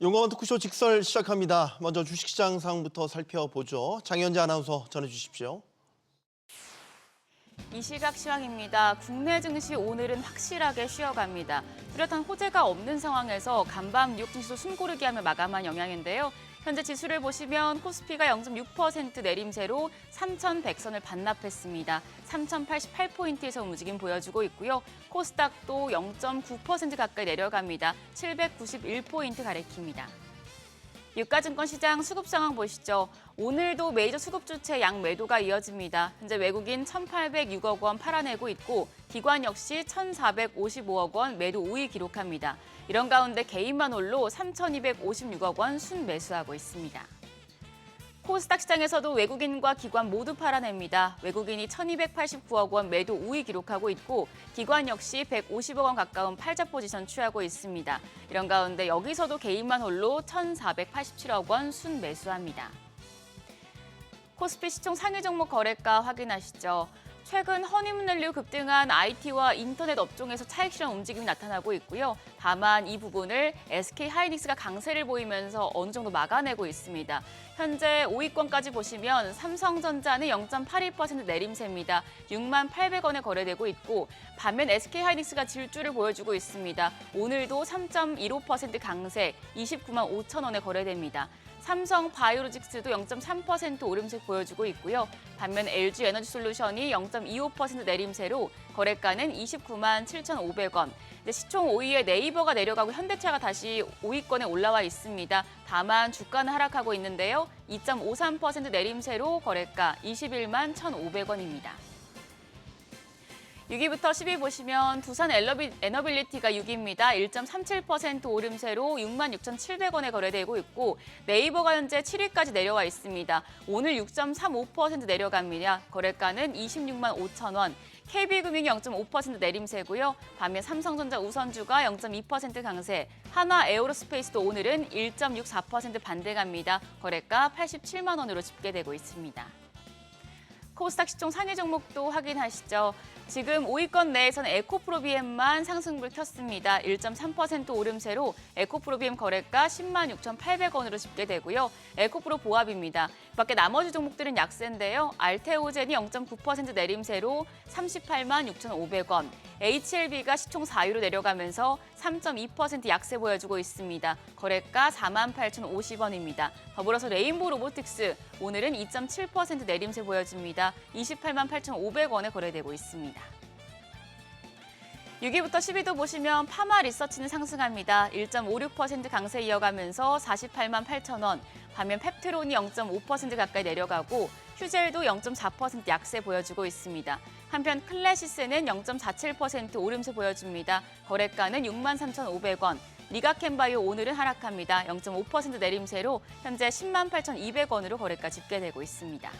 용감한 토크쇼 직설 시작합니다. 먼저 주식시장 상황부터 살펴보죠. 장현재 아나운서 전해주십시오. 이 시각 시황입니다. 국내 증시 오늘은 확실하게 쉬어갑니다. 뚜렷한 호재가 없는 상황에서 간밤 뉴욕 증시도 숨고르기 하며 마감한 영향인데요. 현재 지수를 보시면 코스피가 0.6% 내림세로 3,100선을 반납했습니다. 3,088포인트에서 움직임 보여주고 있고요. 코스닥도 0.9% 가까이 내려갑니다. 791포인트 가리킵니다. 유가증권 시장 수급 상황 보시죠. 오늘도 메이저 수급 주체 양 매도가 이어집니다. 현재 외국인 1,806억 원 팔아내고 있고 기관 역시 1,455억 원 매도 우위 기록합니다. 이런 가운데 개인만 홀로 3,256억 원 순매수하고 있습니다. 코스닥 시장에서도 외국인과 기관 모두 팔아냅니다. 외국인이 1,289억 원 매도 우위 기록하고 있고 기관 역시 150억 원 가까운 팔자 포지션 취하고 있습니다. 이런 가운데 여기서도 개인만 홀로 1,487억 원 순매수합니다. 코스피 시총 상위 종목 거래가 확인하시죠. 최근 허니문연료 급등한 IT와 인터넷 업종에서 차익 실현 움직임이 나타나고 있고요. 다만 이 부분을 SK하이닉스가 강세를 보이면서 어느 정도 막아내고 있습니다. 현재 5위권까지 보시면 삼성전자는 0.82% 내림세입니다. 6만 800원에 거래되고 있고 반면 SK하이닉스가 질주를 보여주고 있습니다. 오늘도 3.15% 강세, 29만 5천 원에 거래됩니다. 삼성 바이오로직스도 0.3% 오름세 보여주고 있고요. 반면 LG 에너지솔루션이 0.25% 내림세로 거래가는 29만 7,500원. 시총 5위에 네이버가 내려가고 현대차가 다시 5위권에 올라와 있습니다. 다만 주가는 하락하고 있는데요. 2.53% 내림세로 거래가 21만 1,500원입니다. 6위부터 10위 보시면 두산 에너빌리티가 6위입니다. 1.37% 오름세로 6만 6,700원에 거래되고 있고 네이버가 현재 7위까지 내려와 있습니다. 오늘 6.35% 내려갑니다. 거래가는 26만 5천 원. KB금융이 0.5% 내림세고요. 반면 삼성전자 우선주가 0.2% 강세, 한화 에어로스페이스도 오늘은 1.64% 반등합니다. 거래가 87만 원으로 집계되고 있습니다. 코스닥 시총 상위 종목도 확인하시죠. 지금 5위권 내에서는 에코프로비엠만 상승불 켰습니다. 1.3% 오름세로 에코프로비엠 거래가 10만 6,800원으로 집계되고요. 에코프로 보합입니다. 밖에 나머지 종목들은 약세인데요. 알테오젠이 0.9% 내림세로 38만 6,500원. HLB가 시총 4위로 내려가면서 3.2% 약세 보여주고 있습니다. 거래가 4만 8,050원입니다. 더불어서 레인보우 로보틱스 오늘은 2.7% 내림세 보여집니다. 28만 8,500원에 거래되고 있습니다. 6위부터 10위도 보시면 파마 리서치는 상승합니다. 1.56% 강세 이어가면서 48만 8천 원. 반면 펩트론이 0.5% 가까이 내려가고 휴젤도 0.4% 약세 보여주고 있습니다. 한편 클래시스는 0.47% 오름세 보여줍니다. 거래가는 6만 3,500원. 리가켄바이오 오늘은 하락합니다. 0.5% 내림세로 현재 10만 8,200원으로 거래가 집계되고 있습니다.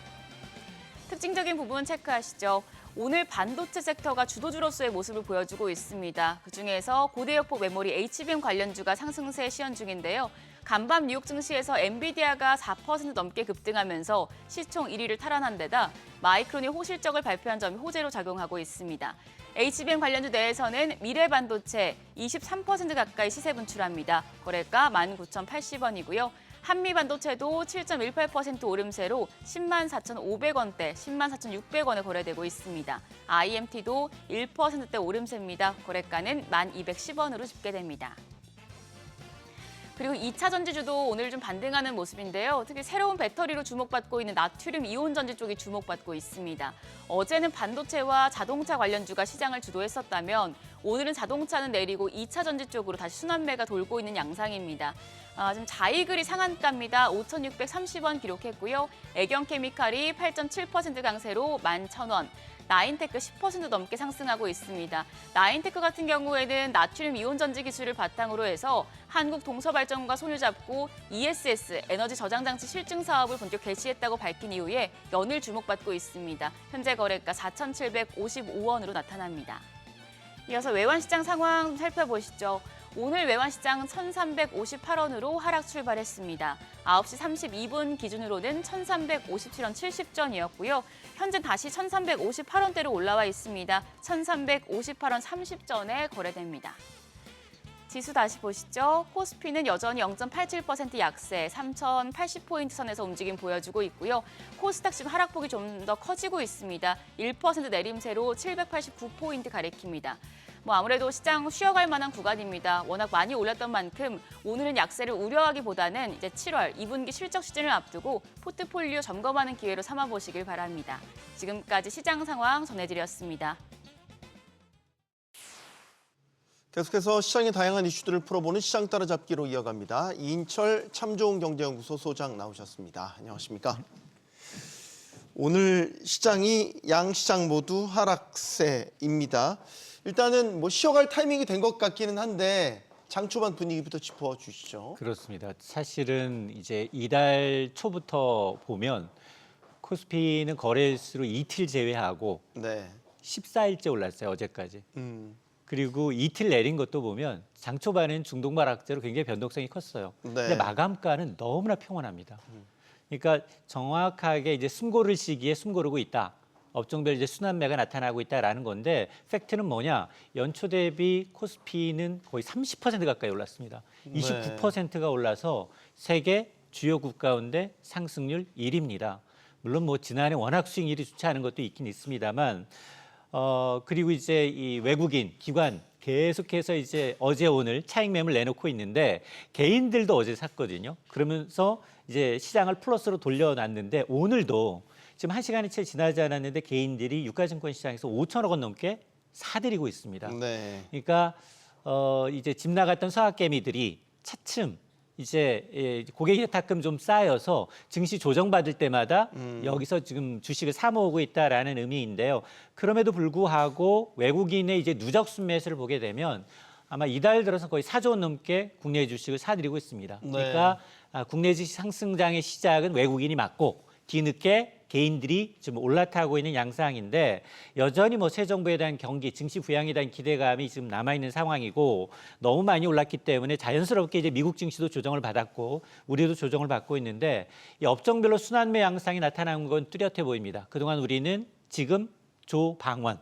특징적인 부분 체크하시죠. 오늘 반도체 섹터가 주도주로서의 모습을 보여주고 있습니다. 그중에서 고대역폭 메모리 HBM 관련주가 상승세 시현 중인데요. 간밤 뉴욕 증시에서 엔비디아가 4% 넘게 급등하면서 시총 1위를 탈환한 데다 마이크론이 호실적을 발표한 점이 호재로 작용하고 있습니다. HBM 관련주 내에서는 미래반도체 23% 가까이 시세 분출합니다. 거래가 19,080원이고요. 한미반도체도 7.18% 오름세로 10만 4,500원대, 10만 4,600원에 거래되고 있습니다. IMT도 1%대 오름세입니다. 거래가는 1,210원으로 집계됩니다. 그리고 2차 전지주도 오늘 좀 반등하는 모습인데요. 특히 새로운 배터리로 주목받고 있는 나트륨 이온 전지 쪽이 주목받고 있습니다. 어제는 반도체와 자동차 관련주가 시장을 주도했었다면 오늘은 자동차는 내리고 2차 전지 쪽으로 다시 순환매가 돌고 있는 양상입니다. 지금 자이글이 상한가입니다. 5,630원 기록했고요. 애경케미칼이 8.7% 강세로 11,000원. 나인테크 10% 넘게 상승하고 있습니다. 나인테크 같은 경우에는 나트륨 이온 전지 기술을 바탕으로 해서 한국동서발전과 손을 잡고 ESS 에너지 저장 장치 실증 사업을 본격 개시했다고 밝힌 이후에 연일 주목받고 있습니다. 현재 거래가 4,755원으로 나타납니다. 이어서 외환시장 상황 살펴보시죠. 오늘 외환시장은 1,358원으로 하락 출발했습니다. 9시 32분 기준으로는 1,357원 70전이었고요. 현재 다시 1,358원대로 올라와 있습니다. 1,358원 30전에 거래됩니다. 지수 다시 보시죠. 코스피는 여전히 0.87% 약세, 3,080포인트 선에서 움직임 보여주고 있고요. 코스닥 지금 하락폭이 좀 더 커지고 있습니다. 1% 내림세로 789포인트 가리킵니다. 아무래도 시장 쉬어갈 만한 구간입니다. 워낙 많이 올랐던 만큼 오늘은 약세를 우려하기보다는 이제 7월 2분기 실적 시즌을 앞두고 포트폴리오 점검하는 기회로 삼아보시길 바랍니다. 지금까지 시장 상황 전해드렸습니다. 계속해서 시장의 다양한 이슈들을 풀어보는 시장 따라잡기로 이어갑니다. 이인철 참좋은경제연구소 소장 나오셨습니다. 안녕하십니까? 오늘 시장이 양시장 모두 하락세입니다. 일단은 쉬어갈 타이밍이 된 것 같기는 한데 장 초반 분위기부터 짚어주시죠. 그렇습니다. 사실은 이제 이달 초부터 보면 코스피는 거래일수로 이틀 제외하고 네. 14일째 올랐어요, 어제까지. 그리고 이틀 내린 것도 보면 장 초반에는 중동발 악재로 굉장히 변동성이 컸어요. 네. 근데 마감가는 너무나 평온합니다. 그러니까 정확하게 이제 숨고를 시기에 숨고르고 있다. 업종별 이제 순환매가 나타나고 있다라는 건데 팩트는 뭐냐? 연초 대비 코스피는 거의 30% 가까이 올랐습니다. 29%가 올라서 세계 주요국 가운데 상승률 1위입니다. 물론 지난해 워낙 수익률이 좋지 않은 것도 있긴 있습니다만 그리고 이제 이 외국인 기관 계속해서 이제 어제 오늘 차익 매물 내놓고 있는데 개인들도 어제 샀거든요. 그러면서 이제 시장을 플러스로 돌려놨는데 오늘도 지금 1시간이 채 지나지 않았는데 개인들이 유가증권 시장에서 5천억 원 넘게 사들이고 있습니다. 네. 그러니까 이제 집 나갔던 서학개미들이 차츰 이제 고객 탁금 좀 쌓여서 증시 조정받을 때마다 여기서 지금 주식을 사 모으고 있다라는 의미인데요. 그럼에도 불구하고 외국인의 이제 누적 순매수를 보게 되면 아마 이달 들어서 거의 4조 원 넘게 국내 주식을 사들이고 있습니다. 네. 그러니까 국내 주식 상승장의 시작은 외국인이 맞고 뒤늦게 개인들이 지금 올라타고 있는 양상인데 여전히 새 정부에 대한 경기, 증시 부양에 대한 기대감이 지금 남아있는 상황이고 너무 많이 올랐기 때문에 자연스럽게 이제 미국 증시도 조정을 받았고 우리도 조정을 받고 있는데 이 업종별로 순환매 양상이 나타난 건 뚜렷해 보입니다. 그동안 우리는 지금 조방원,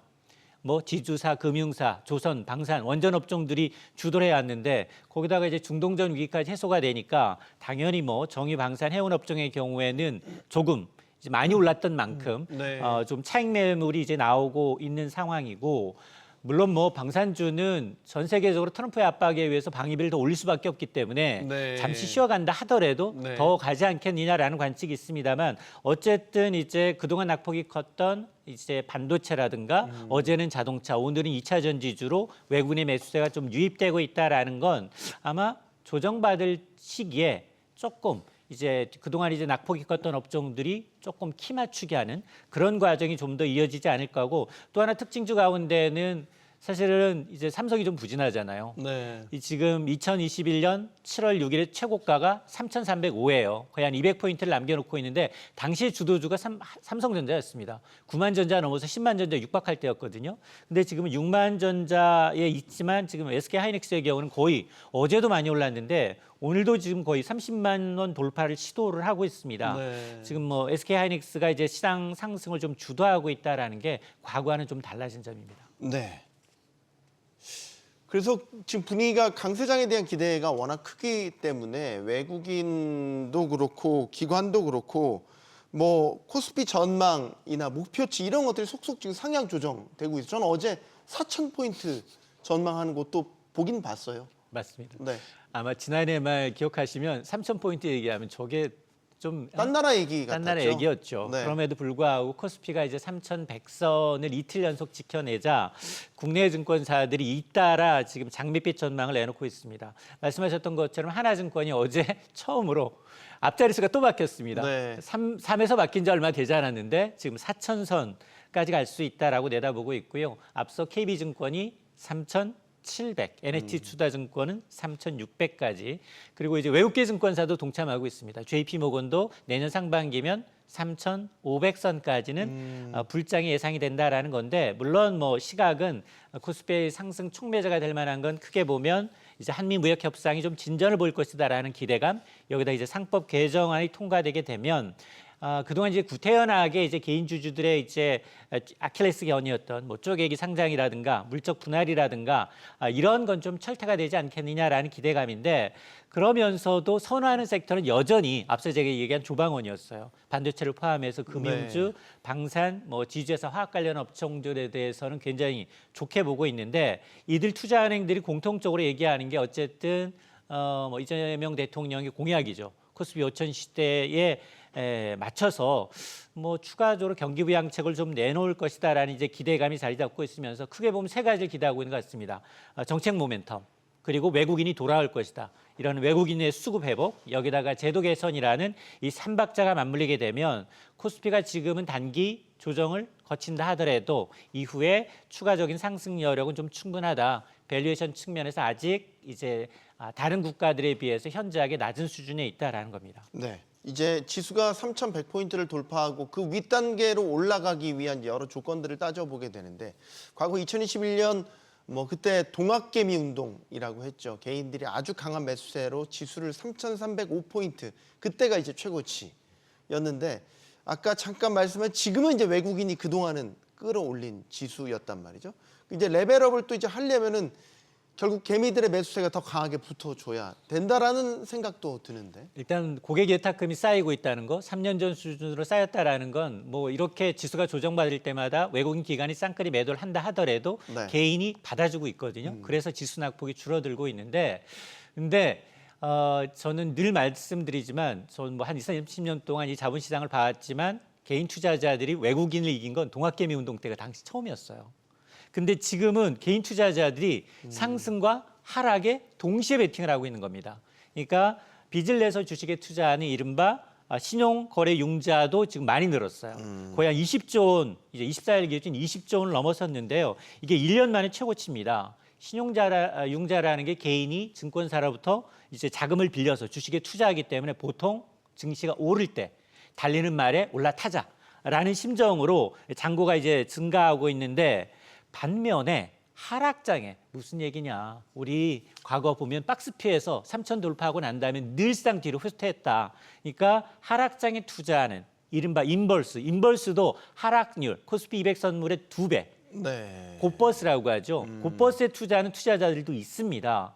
지주사, 금융사, 조선, 방산, 원전 업종들이 주도를 해왔는데 거기다가 이제 중동전 위기까지 해소가 되니까 당연히 정유, 방산, 해운 업종의 경우에는 조금 이제 많이 올랐던 만큼 네. 좀 차익 매물이 이제 나오고 있는 상황이고 물론 방산주는 전 세계적으로 트럼프의 압박에 의해서 방위비를 더 올릴 수밖에 없기 때문에 네. 잠시 쉬어간다 하더라도 네. 더 가지 않겠느냐라는 관측이 있습니다만 어쨌든 이제 그동안 낙폭이 컸던 이제 반도체라든가 어제는 자동차, 오늘은 2차 전지주로 외국인의 매수세가 좀 유입되고 있다라는 건 아마 조정받을 시기에 조금 이제 그동안 이제 낙폭이 컸던 업종들이 조금 키 맞추게 하는 그런 과정이 좀 더 이어지지 않을까 하고 또 하나 특징주 가운데는 사실은 이제 삼성이 좀 부진하잖아요. 네. 지금 2021년 7월 6일에 최고가가 3,305예요. 거의 한 200포인트를 남겨놓고 있는데 당시의 주도주가 삼성전자였습니다. 9만 전자 넘어서 10만 전자 육박할 때였거든요. 근데 지금은 6만 전자에 있지만 지금 SK 하이닉스의 경우는 거의 어제도 많이 올랐는데 오늘도 지금 거의 30만 원 돌파를 시도를 하고 있습니다. 네. 지금 SK 하이닉스가 이제 시장 상승을 좀 주도하고 있다라는 게 과거와는 좀 달라진 점입니다. 네. 그래서 지금 분위기가 강세장에 대한 기대가 워낙 크기 때문에 외국인도 그렇고 기관도 그렇고 코스피 전망이나 목표치 이런 것들이 속속 지금 상향 조정되고 있어요. 저는 어제 4,000포인트 전망하는 것도 보긴 봤어요. 맞습니다. 네. 아마 지난해 말 기억하시면 3,000포인트 얘기하면 저게 좀 딴 나라 얘기 같았죠. 딴 나라 얘기였죠. 네. 그럼에도 불구하고 코스피가 이제 3,100선을 이틀 연속 지켜내자 국내 증권사들이 잇따라 지금 장밋빛 전망을 내놓고 있습니다. 말씀하셨던 것처럼 하나증권이 어제 처음으로 앞자리수가 또 바뀌었습니다. 네. 3에서 바뀐 지 얼마 되지 않았는데 지금 4,000선까지 갈 수 있다라고 내다보고 있고요. 앞서 KB증권이 3,700, NH투자증권은 3,600까지 그리고 이제 외국계 증권사도 동참하고 있습니다. JP모건도 내년 상반기면 3,500선까지는 불장이 예상이 된다라는 건데 물론 시각은 코스피의 상승 촉매제가 될 만한 건 크게 보면 이제 한미 무역 협상이 좀 진전을 보일 것이다라는 기대감 여기다 이제 상법 개정안이 통과되게 되면 그동안 이제 구태연하게 이제 개인 주주들의 이제 아킬레스건이었던 뭐 쪼개기 상장이라든가 물적 분할이라든가 이런 건 좀 철퇴가 되지 않겠느냐라는 기대감인데 그러면서도 선호하는 섹터는 여전히 앞서 제가 얘기한 조방원이었어요. 반도체를 포함해서 금융주, 방산, 뭐 지주회사, 화학 관련 업종들에 대해서는 굉장히 좋게 보고 있는데 이들 투자은행들이 공통적으로 얘기하는 게 어쨌든 뭐 이재명 대통령의 공약이죠. 코스피 5천 시대에 맞춰서 뭐 추가적으로 경기 부양책을 좀 내놓을 것이다라는 이제 기대감이 자리 잡고 있으면서 크게 보면 세 가지를 기대하고 있는 것 같습니다. 정책 모멘텀, 그리고 외국인이 돌아올 것이다. 이런 외국인의 수급 회복, 여기다가 제도 개선이라는 이 삼박자가 맞물리게 되면 코스피가 지금은 단기 조정을 거친다 하더라도 이후에 추가적인 상승 여력은 좀 충분하다. 밸류에이션 측면에서 아직 이제 다른 국가들에 비해서 현저하게 낮은 수준에 있다라는 겁니다. 네. 이제 지수가 3,100포인트를 돌파하고 그 윗단계로 올라가기 위한 여러 조건들을 따져보게 되는데 과거 2021년 뭐 그때 동학개미 운동이라고 했죠. 개인들이 아주 강한 매수세로 지수를 3,305포인트 그때가 이제 최고치였는데 아까 잠깐 말씀한 지금은 이제 외국인이 그동안은 끌어올린 지수였단 말이죠. 이제 레벨업을 또 이제 하려면은 결국 개미들의 매수세가 더 강하게 붙어줘야 된다라는 생각도 드는데. 일단 고객 예탁금이 쌓이고 있다는 거, 3년 전 수준으로 쌓였다라는 건 뭐 이렇게 지수가 조정받을 때마다 외국인 기관이 쌍끌이 매도를 한다 하더라도 네. 개인이 받아주고 있거든요. 그래서 지수 낙폭이 줄어들고 있는데, 근데 저는 늘 말씀드리지만 저는 뭐 한 20, 30년 동안 이 자본시장을 봐왔지만 개인 투자자들이 외국인을 이긴 건 동학개미 운동 때가 당시 처음이었어요. 근데 지금은 개인 투자자들이 상승과 하락에 동시에 베팅을 하고 있는 겁니다. 그러니까 빚을 내서 주식에 투자하는 이른바 신용거래 융자도 지금 많이 늘었어요. 거의 한 20조 원, 이제 24일 기준 20조 원을 넘어섰는데요. 이게 1년 만에 최고치입니다. 융자라는 게 개인이 증권사로부터 이제 자금을 빌려서 주식에 투자하기 때문에 보통 증시가 오를 때 달리는 말에 올라타자라는 심정으로 잔고가 이제 증가하고 있는데 반면에 하락장에 무슨 얘기냐. 우리 과거 보면 박스피에서 3천 돌파하고 난 다음에 늘상 뒤로 후퇴했다. 그러니까 하락장에 투자하는 이른바 인버스도 하락률 코스피 200 선물의 2배. 네. 곧버스라고 하죠. 곧버스에 투자하는 투자자들도 있습니다.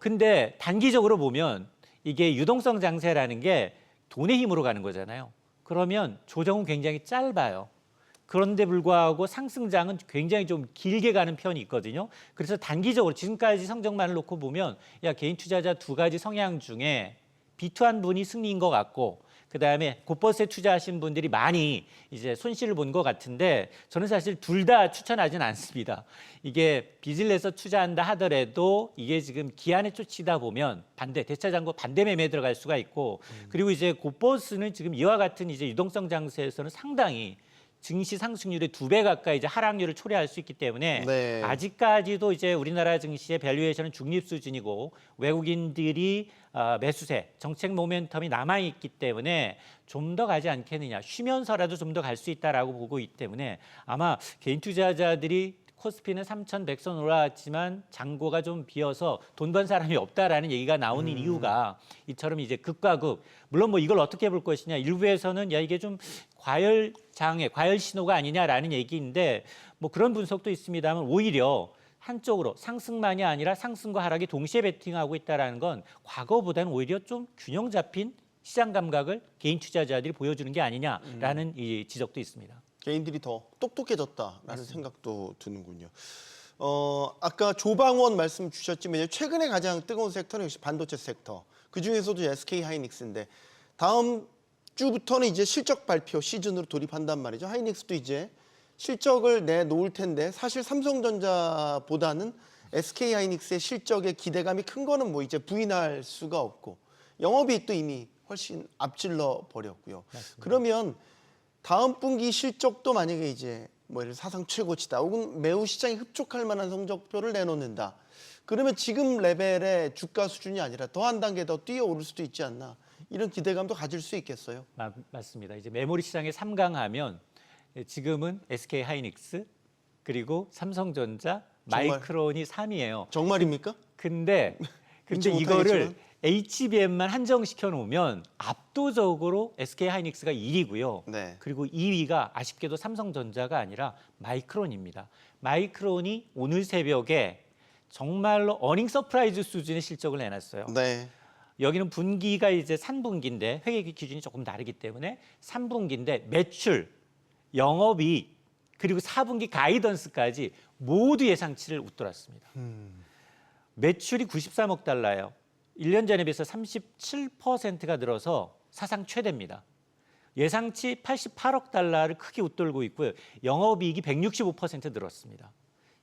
근데 단기적으로 보면 이게 유동성 장세라는 게 돈의 힘으로 가는 거잖아요. 그러면 조정은 굉장히 짧아요. 그런데 불구하고 상승장은 굉장히 좀 길게 가는 편이 있거든요. 그래서 단기적으로 지금까지 성적만을 놓고 보면 개인 투자자 두 가지 성향 중에 비투한 분이 승리인 것 같고 그다음에 곧버스에 투자하신 분들이 많이 이제 손실을 본 것 같은데 저는 사실 둘 다 추천하지는 않습니다. 이게 빚을 내서 투자한다 하더라도 이게 지금 기한에 쫓이다 보면 대차장고 반대 매매에 들어갈 수가 있고 그리고 이제 곧버스는 지금 이와 같은 이제 유동성 장세에서는 상당히 증시 상승률의 2배 가까이 이제 하락률을 초래할 수 있기 때문에 네. 아직까지도 이제 우리나라 증시의 밸류에이션은 중립 수준이고 외국인들이 매수세, 정책 모멘텀이 남아 있기 때문에 좀 더 가지 않겠느냐. 쉬면서라도 좀 더 갈 수 있다라고 보고 있기 때문에 아마 개인 투자자들이 코스피는 3,100선 올라왔지만 잔고가 좀 비어서 돈 번 사람이 없다라는 얘기가 나오는 이유가 이처럼 이제 극과 극. 물론 뭐 이걸 어떻게 볼 것이냐. 일부에서는 이게 좀 과열 신호가 아니냐라는 얘기인데 뭐 그런 분석도 있습니다만 오히려 한쪽으로 상승만이 아니라 상승과 하락이 동시에 베팅하고 있다라는 건 과거보다는 오히려 좀 균형 잡힌 시장 감각을 개인 투자자들이 보여주는 게 아니냐라는 이 지적도 있습니다. 개인들이 더 똑똑해졌다라는 생각도 드는군요. 아까 조방원 말씀 주셨지만 최근에 가장 뜨거운 섹터는 역시 반도체 섹터. 그 중에서도 SK 하이닉스인데 다음 주부터는 이제 실적 발표 시즌으로 돌입한단 말이죠. 하이닉스도 이제 실적을 내놓을 텐데 사실 삼성전자보다는 SK 하이닉스의 실적에 기대감이 큰 거는 뭐 이제 부인할 수가 없고 영업이익도 이미 훨씬 앞질러 버렸고요. 맞습니다. 그러면 다음 분기 실적도 만약에 이제 뭐 예를 사상 최고치다 혹은 매우 시장에 흡족할 만한 성적표를 내놓는다. 그러면 지금 레벨의 주가 수준이 아니라 더 한 단계 더 뛰어오를 수도 있지 않나. 이런 기대감도 가질 수 있겠어요. 맞습니다. 이제 메모리 시장에 3강하면 지금은 SK 하이닉스 그리고 삼성전자, 정말? 마이크론이 3위예요. 정말입니까? 근데 그렇지 이거를 못하겠지만. HBM만 한정시켜 놓으면 압도적으로 SK하이닉스가 1위고요. 네. 그리고 2위가 아쉽게도 삼성전자가 아니라 마이크론입니다. 마이크론이 오늘 새벽에 정말로 어닝 서프라이즈 수준의 실적을 내놨어요. 네. 여기는 분기가 이제 3분기인데 회계 기준이 조금 다르기 때문에 3분기인데 매출, 영업이익 그리고 4분기 가이던스까지 모두 예상치를 웃돌았습니다. 매출이 93억 달러예요. 1년 전에 비해서 37%가 늘어서 사상 최대입니다. 예상치 88억 달러를 크게 웃돌고 있고요. 영업이익이 165% 늘었습니다.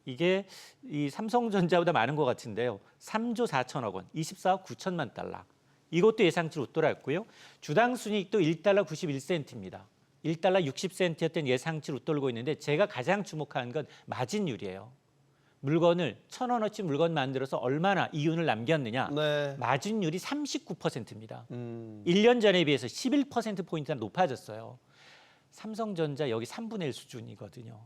이게 이 삼성전자보다 많은 것 같은데요. 3조 4천억 원, 24억 9천만 달러. 이것도 예상치를 웃돌았고요. 주당 순이익도 1달러 91센트입니다. 1달러 60센트였던 예상치를 웃돌고 있는데 제가 가장 주목하는 건 마진율이에요. 물건을 1,000원어치 물건 만들어서 얼마나 이윤을 남겼느냐. 네. 마진율이 39%입니다. 1년 전에 비해서 11%포인트나 높아졌어요. 삼성전자 여기 3분의 1 수준이거든요.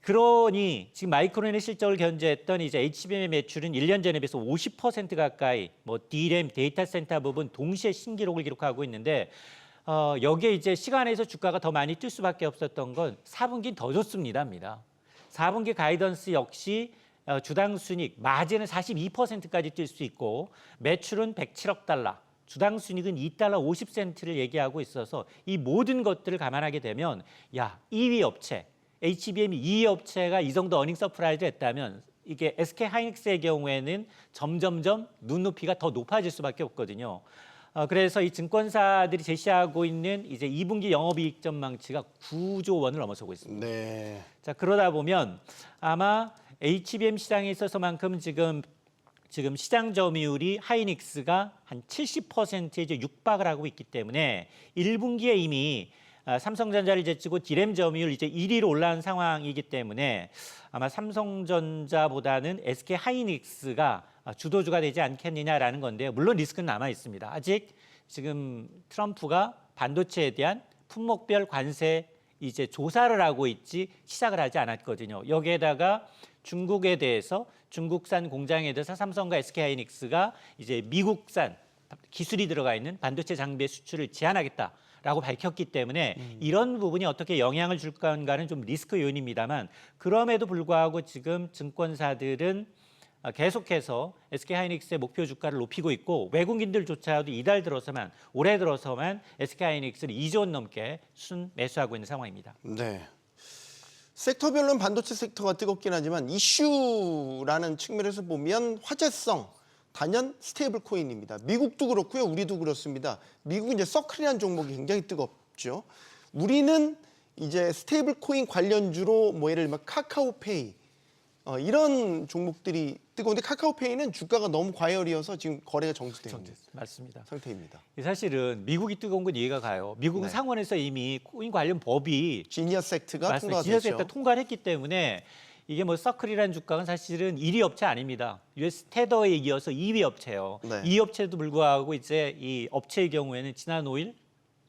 그러니 지금 마이크론의 실적을 견제했던 이제 HBM의 매출은 1년 전에 비해서 50% 가까이 뭐 D램, 데이터 센터 부분 동시에 신기록을 기록하고 있는데 여기에 이제 시간에서 주가가 더 많이 뛸 수밖에 없었던 건 4분기는 더 좋습니다입니다. 4분기 가이던스 역시 주당 순이익 마진은 42%까지 뛸 수 있고 매출은 107억 달러, 주당 순이익은 2달러 50센트를 얘기하고 있어서 이 모든 것들을 감안하게 되면 야 2위 업체 HBM이 2위 업체가 이 정도 어닝 서프라이즈 했다면 이게 SK하이닉스의 경우에는 점점점 눈높이가 더 높아질 수밖에 없거든요. 그래서 이 증권사들이 제시하고 있는 이제 2분기 영업이익 전망치가 9조 원을 넘어서고 있습니다. 네. 자 그러다 보면 아마 HBM 시장에 있어서만큼 지금 시장 점유율이 하이닉스가 한 70%에 이제 육박을 하고 있기 때문에 1분기에 이미 삼성전자를 제치고 D램 점유율 이제 1위로 올라온 상황이기 때문에 아마 삼성전자보다는 SK하이닉스가 주도주가 되지 않겠느냐라는 건데요. 물론 리스크는 남아 있습니다. 아직 지금 트럼프가 반도체에 대한 품목별 관세 이제 조사를 하고 있지 시작을 하지 않았거든요. 여기에다가 중국에 대해서 중국산 공장에 대해서 삼성과 SK하이닉스가 이제 미국산 기술이 들어가 있는 반도체 장비의 수출을 제한하겠다라고 밝혔기 때문에 이런 부분이 어떻게 영향을 줄 건가는 좀 리스크 요인입니다만 그럼에도 불구하고 지금 증권사들은 계속해서 SK하이닉스의 목표 주가를 높이고 있고 외국인들조차도 이달 들어서만 올해 들어서만 SK하이닉스를 2조 원 넘게 순 매수하고 있는 상황입니다. 네. 섹터별로는 반도체 섹터가 뜨겁긴 하지만 이슈라는 측면에서 보면 화제성, 단연 스테이블 코인입니다. 미국도 그렇고요. 우리도 그렇습니다. 미국은 이제 서클이라는 종목이 굉장히 뜨겁죠. 우리는 이제 스테이블 코인 관련주로 뭐 예를 들면 카카오페이 이런 종목들이 뜨거운데 카카오페이는 주가가 너무 과열이어서 지금 거래가 정지되어 있는 맞습니다. 상태입니다. 사실은 미국이 뜨거운 건 이해가 가요. 미국은 네. 상원에서 이미 코인 관련 법이 지니어스 액트가 맞습니다. 통과가 지니어스 됐죠. 액트 통과를 했기 때문에 이게 뭐 서클이라는 주가는 사실은 1위 업체 아닙니다. US 테더에 이어서 2위 업체예요. 네. 이 업체도 불구하고 이제 이 업체의 경우에는 지난 5일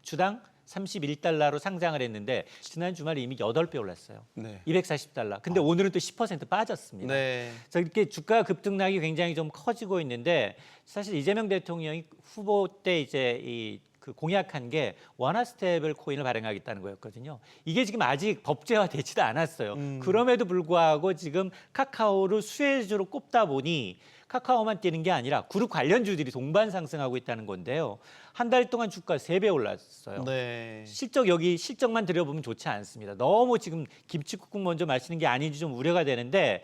주당 31달러로 상장을 했는데 지난 주말에 이미 8배 올랐어요. 네. 240달러. 근데 오늘은 또 10% 빠졌습니다. 네. 그래서 이렇게 주가 급등락이 굉장히 좀 커지고 있는데 사실 이재명 대통령이 후보 때 이제 그 공약한 게 원화 스테이블 코인을 발행하겠다는 거였거든요. 이게 지금 아직 법제화되지도 않았어요. 그럼에도 불구하고 지금 카카오를 수혜주로 꼽다 보니 카카오만 뛰는 게 아니라 그룹 관련주들이 동반 상승하고 있다는 건데요. 한 달 동안 주가 3배 올랐어요. 네. 실적만 들여보면 좋지 않습니다. 너무 지금 김치국국 먼저 마시는 게 아닌지 좀 우려가 되는데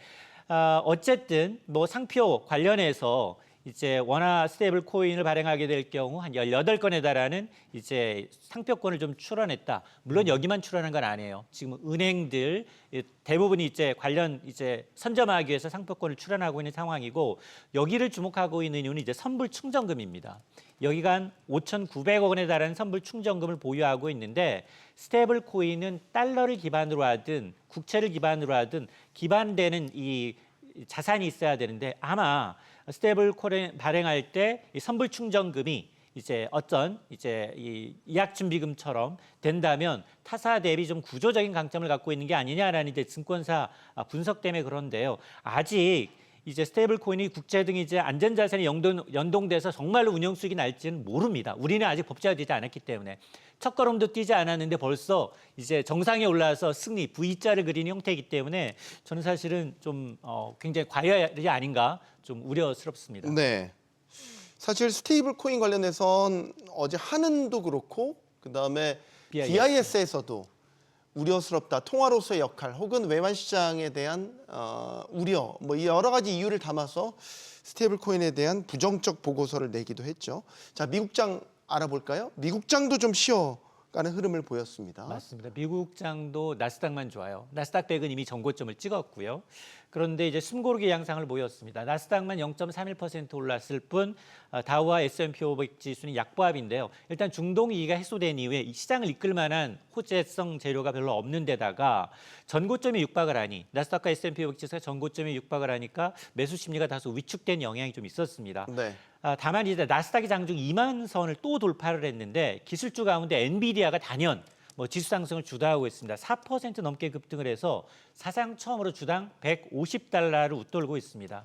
어쨌든 뭐 상표 관련해서 이제 원화 스테이블 코인을 발행하게 될 경우 한 18건에 달하는 이제 상표권을 좀 출원했다. 물론 여기만 출원한 건 아니에요. 지금 은행들 대부분이 이제 관련 이제 선점하기 위해서 상표권을 출원하고 있는 상황이고 여기를 주목하고 있는 이유는 이제 선불 충전금입니다. 여기가 한 5,900억 원에 달하는 선불 충전금을 보유하고 있는데 스테이블 코인은 달러를 기반으로 하든 국채를 기반으로 하든 기반되는 이 자산이 있어야 되는데 아마 스테이블 코인 발행할 때 이 선불 충전금이 이제 어떤 이제 이 예약 준비금처럼 된다면 타사 대비 좀 구조적인 강점을 갖고 있는 게 아니냐라는 이제 증권사 분석 때문에 그런데요. 아직 이제 스테이블 코인이 국채 등 이제 안전자산이 연동돼서 정말로 운영 수익이 날지는 모릅니다. 우리는 아직 법제화되지 않았기 때문에 첫 걸음도 뛰지 않았는데 벌써 이제 정상에 올라와서 승리 V자를 그리는 형태이기 때문에 저는 사실은 좀 굉장히 과열이 아닌가 좀 우려스럽습니다. 네. 사실 스테이블 코인 관련해선 어제 한은도 그렇고 그다음에 BIS에서도 우려스럽다. 통화로서의 역할 혹은 외환 시장에 대한 우려 뭐 여러 가지 이유를 담아서 스테이블 코인에 대한 부정적 보고서를 내기도 했죠. 자, 미국장 알아볼까요? 미국장도 좀 쉬어가는 흐름을 보였습니다. 맞습니다. 미국장도 나스닥만 좋아요. 나스닥 100은 이미 전고점을 찍었고요. 그런데 이제 숨고르기 양상을 보였습니다. 나스닥만 0.31% 올랐을 뿐 다우와 S&P 500 지수는 약보합인데요. 일단 중동 위기가 해소된 이후에 이 시장을 이끌 만한 호재성 재료가 별로 없는 데다가 전고점에 육박을 하니 나스닥과 S&P 500 지수가 전고점에 육박을 하니까 매수 심리가 다소 위축된 영향이 좀 있었습니다. 네. 다만 이제 나스닥이 장중 2만 선을 또 돌파를 했는데 기술주 가운데 엔비디아가 단연 뭐 지수 상승을 주도하고 있습니다. 4% 넘게 급등을 해서 사상 처음으로 주당 150달러를 웃돌고 있습니다.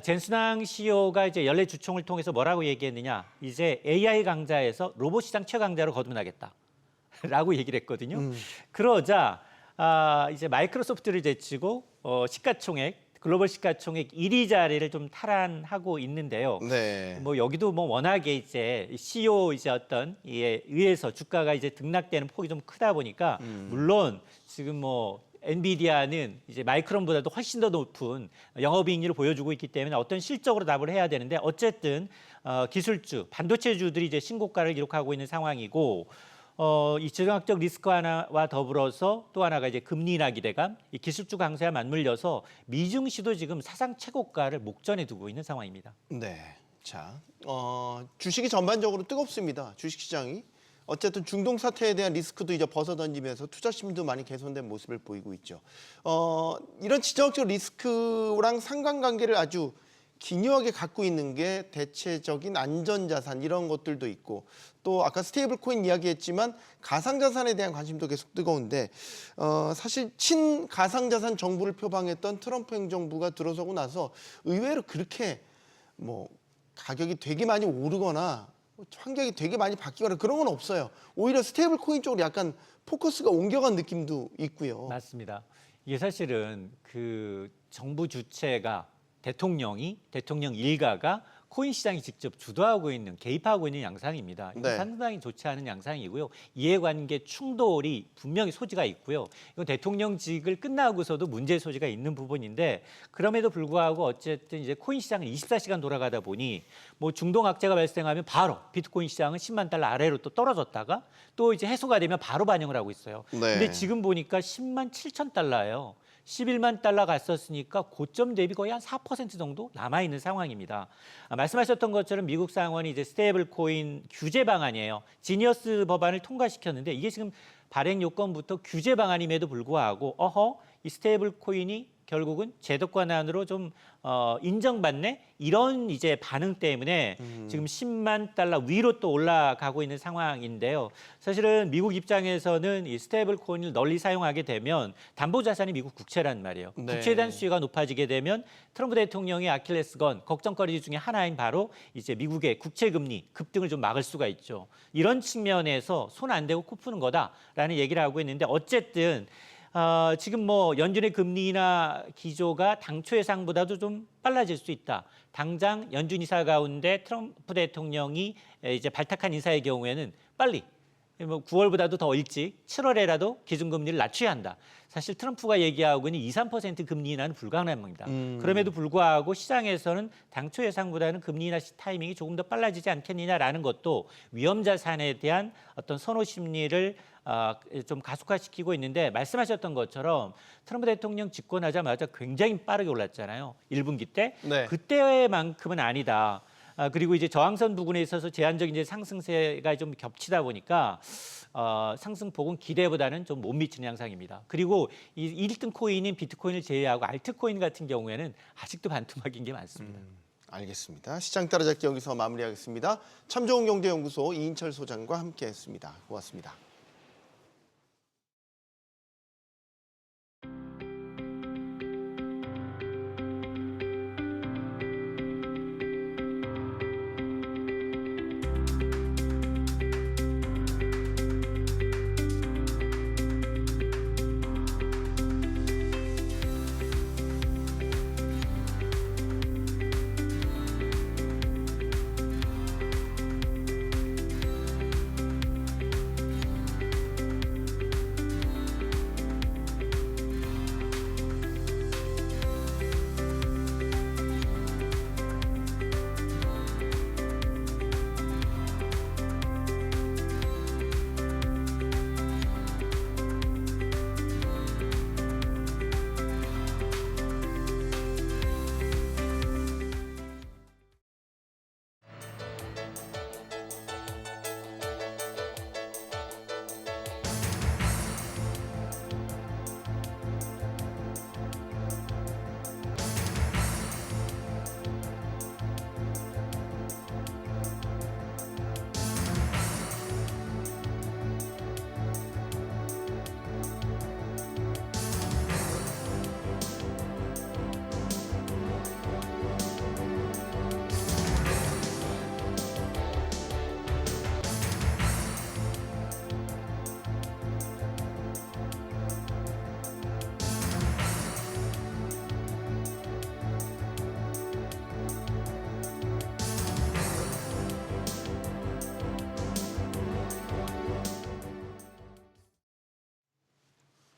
젠순왕 CEO가 이제 연례 주총을 통해서 뭐라고 얘기했느냐? 이제 AI 강자에서 로봇 시장 최강자로 거듭나겠다라고 얘기를 했거든요. 그러자 이제 마이크로소프트를 제치고 시가총액 글로벌 시가총액 1위 자리를 좀 탈환하고 있는데요. 네. 뭐 여기도 뭐 워낙에 이제 CEO 이제 어떤 이에 의해서 주가가 이제 등락되는 폭이 좀 크다 보니까 물론 지금 뭐 엔비디아는 이제 마이크론보다도 훨씬 더 높은 영업이익률을 보여주고 있기 때문에 어떤 실적으로 답을 해야 되는데 어쨌든 기술주, 반도체주들이 이제 신고가를 기록하고 있는 상황이고 이 재정학적 리스크 하나와 더불어서 또 하나가 이제 금리 인하 기대감, 이 기술주 강세와 맞물려서 미증시도 지금 사상 최고가를 목전에 두고 있는 상황입니다. 네. 자, 주식이 전반적으로 뜨겁습니다. 주식 시장이. 어쨌든 중동 사태에 대한 리스크도 이제 벗어던지면서 투자 심도 많이 개선된 모습을 보이고 있죠. 이런 지정학적 리스크랑 상관관계를 아주 기묘하게 갖고 있는 게 대체적인 안전자산 이런 것들도 있고 또 아까 스테이블 코인 이야기했지만 가상자산에 대한 관심도 계속 뜨거운데 사실 친가상자산 정부를 표방했던 트럼프 행정부가 들어서고 나서 의외로 그렇게 뭐 가격이 되게 많이 오르거나 환경이 되게 많이 바뀌거나 그런 건 없어요. 오히려 스테이블 코인 쪽으로 약간 포커스가 옮겨간 느낌도 있고요. 맞습니다. 이게 사실은 그 정부 주체가 대통령 일가가 코인 시장이 직접 주도하고 있는 개입하고 있는 양상입니다. 이건 네. 상당히 좋지 않은 양상이고요. 이해관계 충돌이 분명히 소지가 있고요. 이건 대통령직을 끝나고서도 문제 소지가 있는 부분인데 그럼에도 불구하고 어쨌든 이제 코인 시장은 24시간 돌아가다 보니 뭐 중동 악재가 발생하면 바로 비트코인 시장은 10만 달러 아래로 또 떨어졌다가 또 이제 해소가 되면 바로 반영을 하고 있어요. 네. 근데 지금 보니까 10만 7천 달러예요. 11만 달러 갔었으니까 고점 대비 거의 한 4% 정도 남아있는 상황입니다. 말씀하셨던 것처럼 미국 상원이 이제 스테이블 코인 규제 방안이에요. 지니어스 법안을 통과시켰는데 이게 지금 발행 요건부터 규제 방안임에도 불구하고 이 스테이블 코인이 결국은 제도권안으로 좀 인정받네 이런 이제 반응 때문에 지금 10만 달러 위로 또 올라가고 있는 상황인데요. 사실은 미국 입장에서는 이 스테이블 코인을 널리 사용하게 되면 담보 자산이 미국 국채란 말이에요. 네. 국채에 대한 수요가 높아지게 되면 트럼프 대통령의 아킬레스건 걱정거리 중에 하나인 바로 이제 미국의 국채 금리 급등을 좀 막을 수가 있죠. 이런 측면에서 손 안 대고 코 푸는 거다라는 얘기를 하고 있는데 어쨌든 지금 뭐 연준의 금리 인하 기조가 당초 예상보다도 좀 빨라질 수 있다. 당장 연준 이사 가운데 트럼프 대통령이 이제 발탁한 인사의 경우에는 빨리 뭐 9월보다도 더 일찍 7월에라도 기준금리를 낮춰야 한다. 사실 트럼프가 얘기하고 있는 2, 3% 금리 인하는 불가능합니다. 그럼에도 불구하고 시장에서는 당초 예상보다는 금리 인하 타이밍이 조금 더 빨라지지 않겠느냐라는 것도 위험 자산에 대한 어떤 선호 심리를 좀 가속화시키고 있는데 말씀하셨던 것처럼 트럼프 대통령 집권하자마자 굉장히 빠르게 올랐잖아요. 1분기 때. 네. 그때만큼은 아니다. 그리고 이제 저항선 부분에 있어서 제한적인 이제 상승세가 좀 겹치다 보니까 상승폭은 기대보다는 좀 못 미치는 양상입니다. 그리고 이 1등 코인인 비트코인을 제외하고 알트코인 같은 경우에는 아직도 반토막인 게 많습니다. 알겠습니다. 시장 따라잡기 여기서 마무리하겠습니다. 참 좋은 경제연구소 이인철 소장과 함께했습니다. 고맙습니다.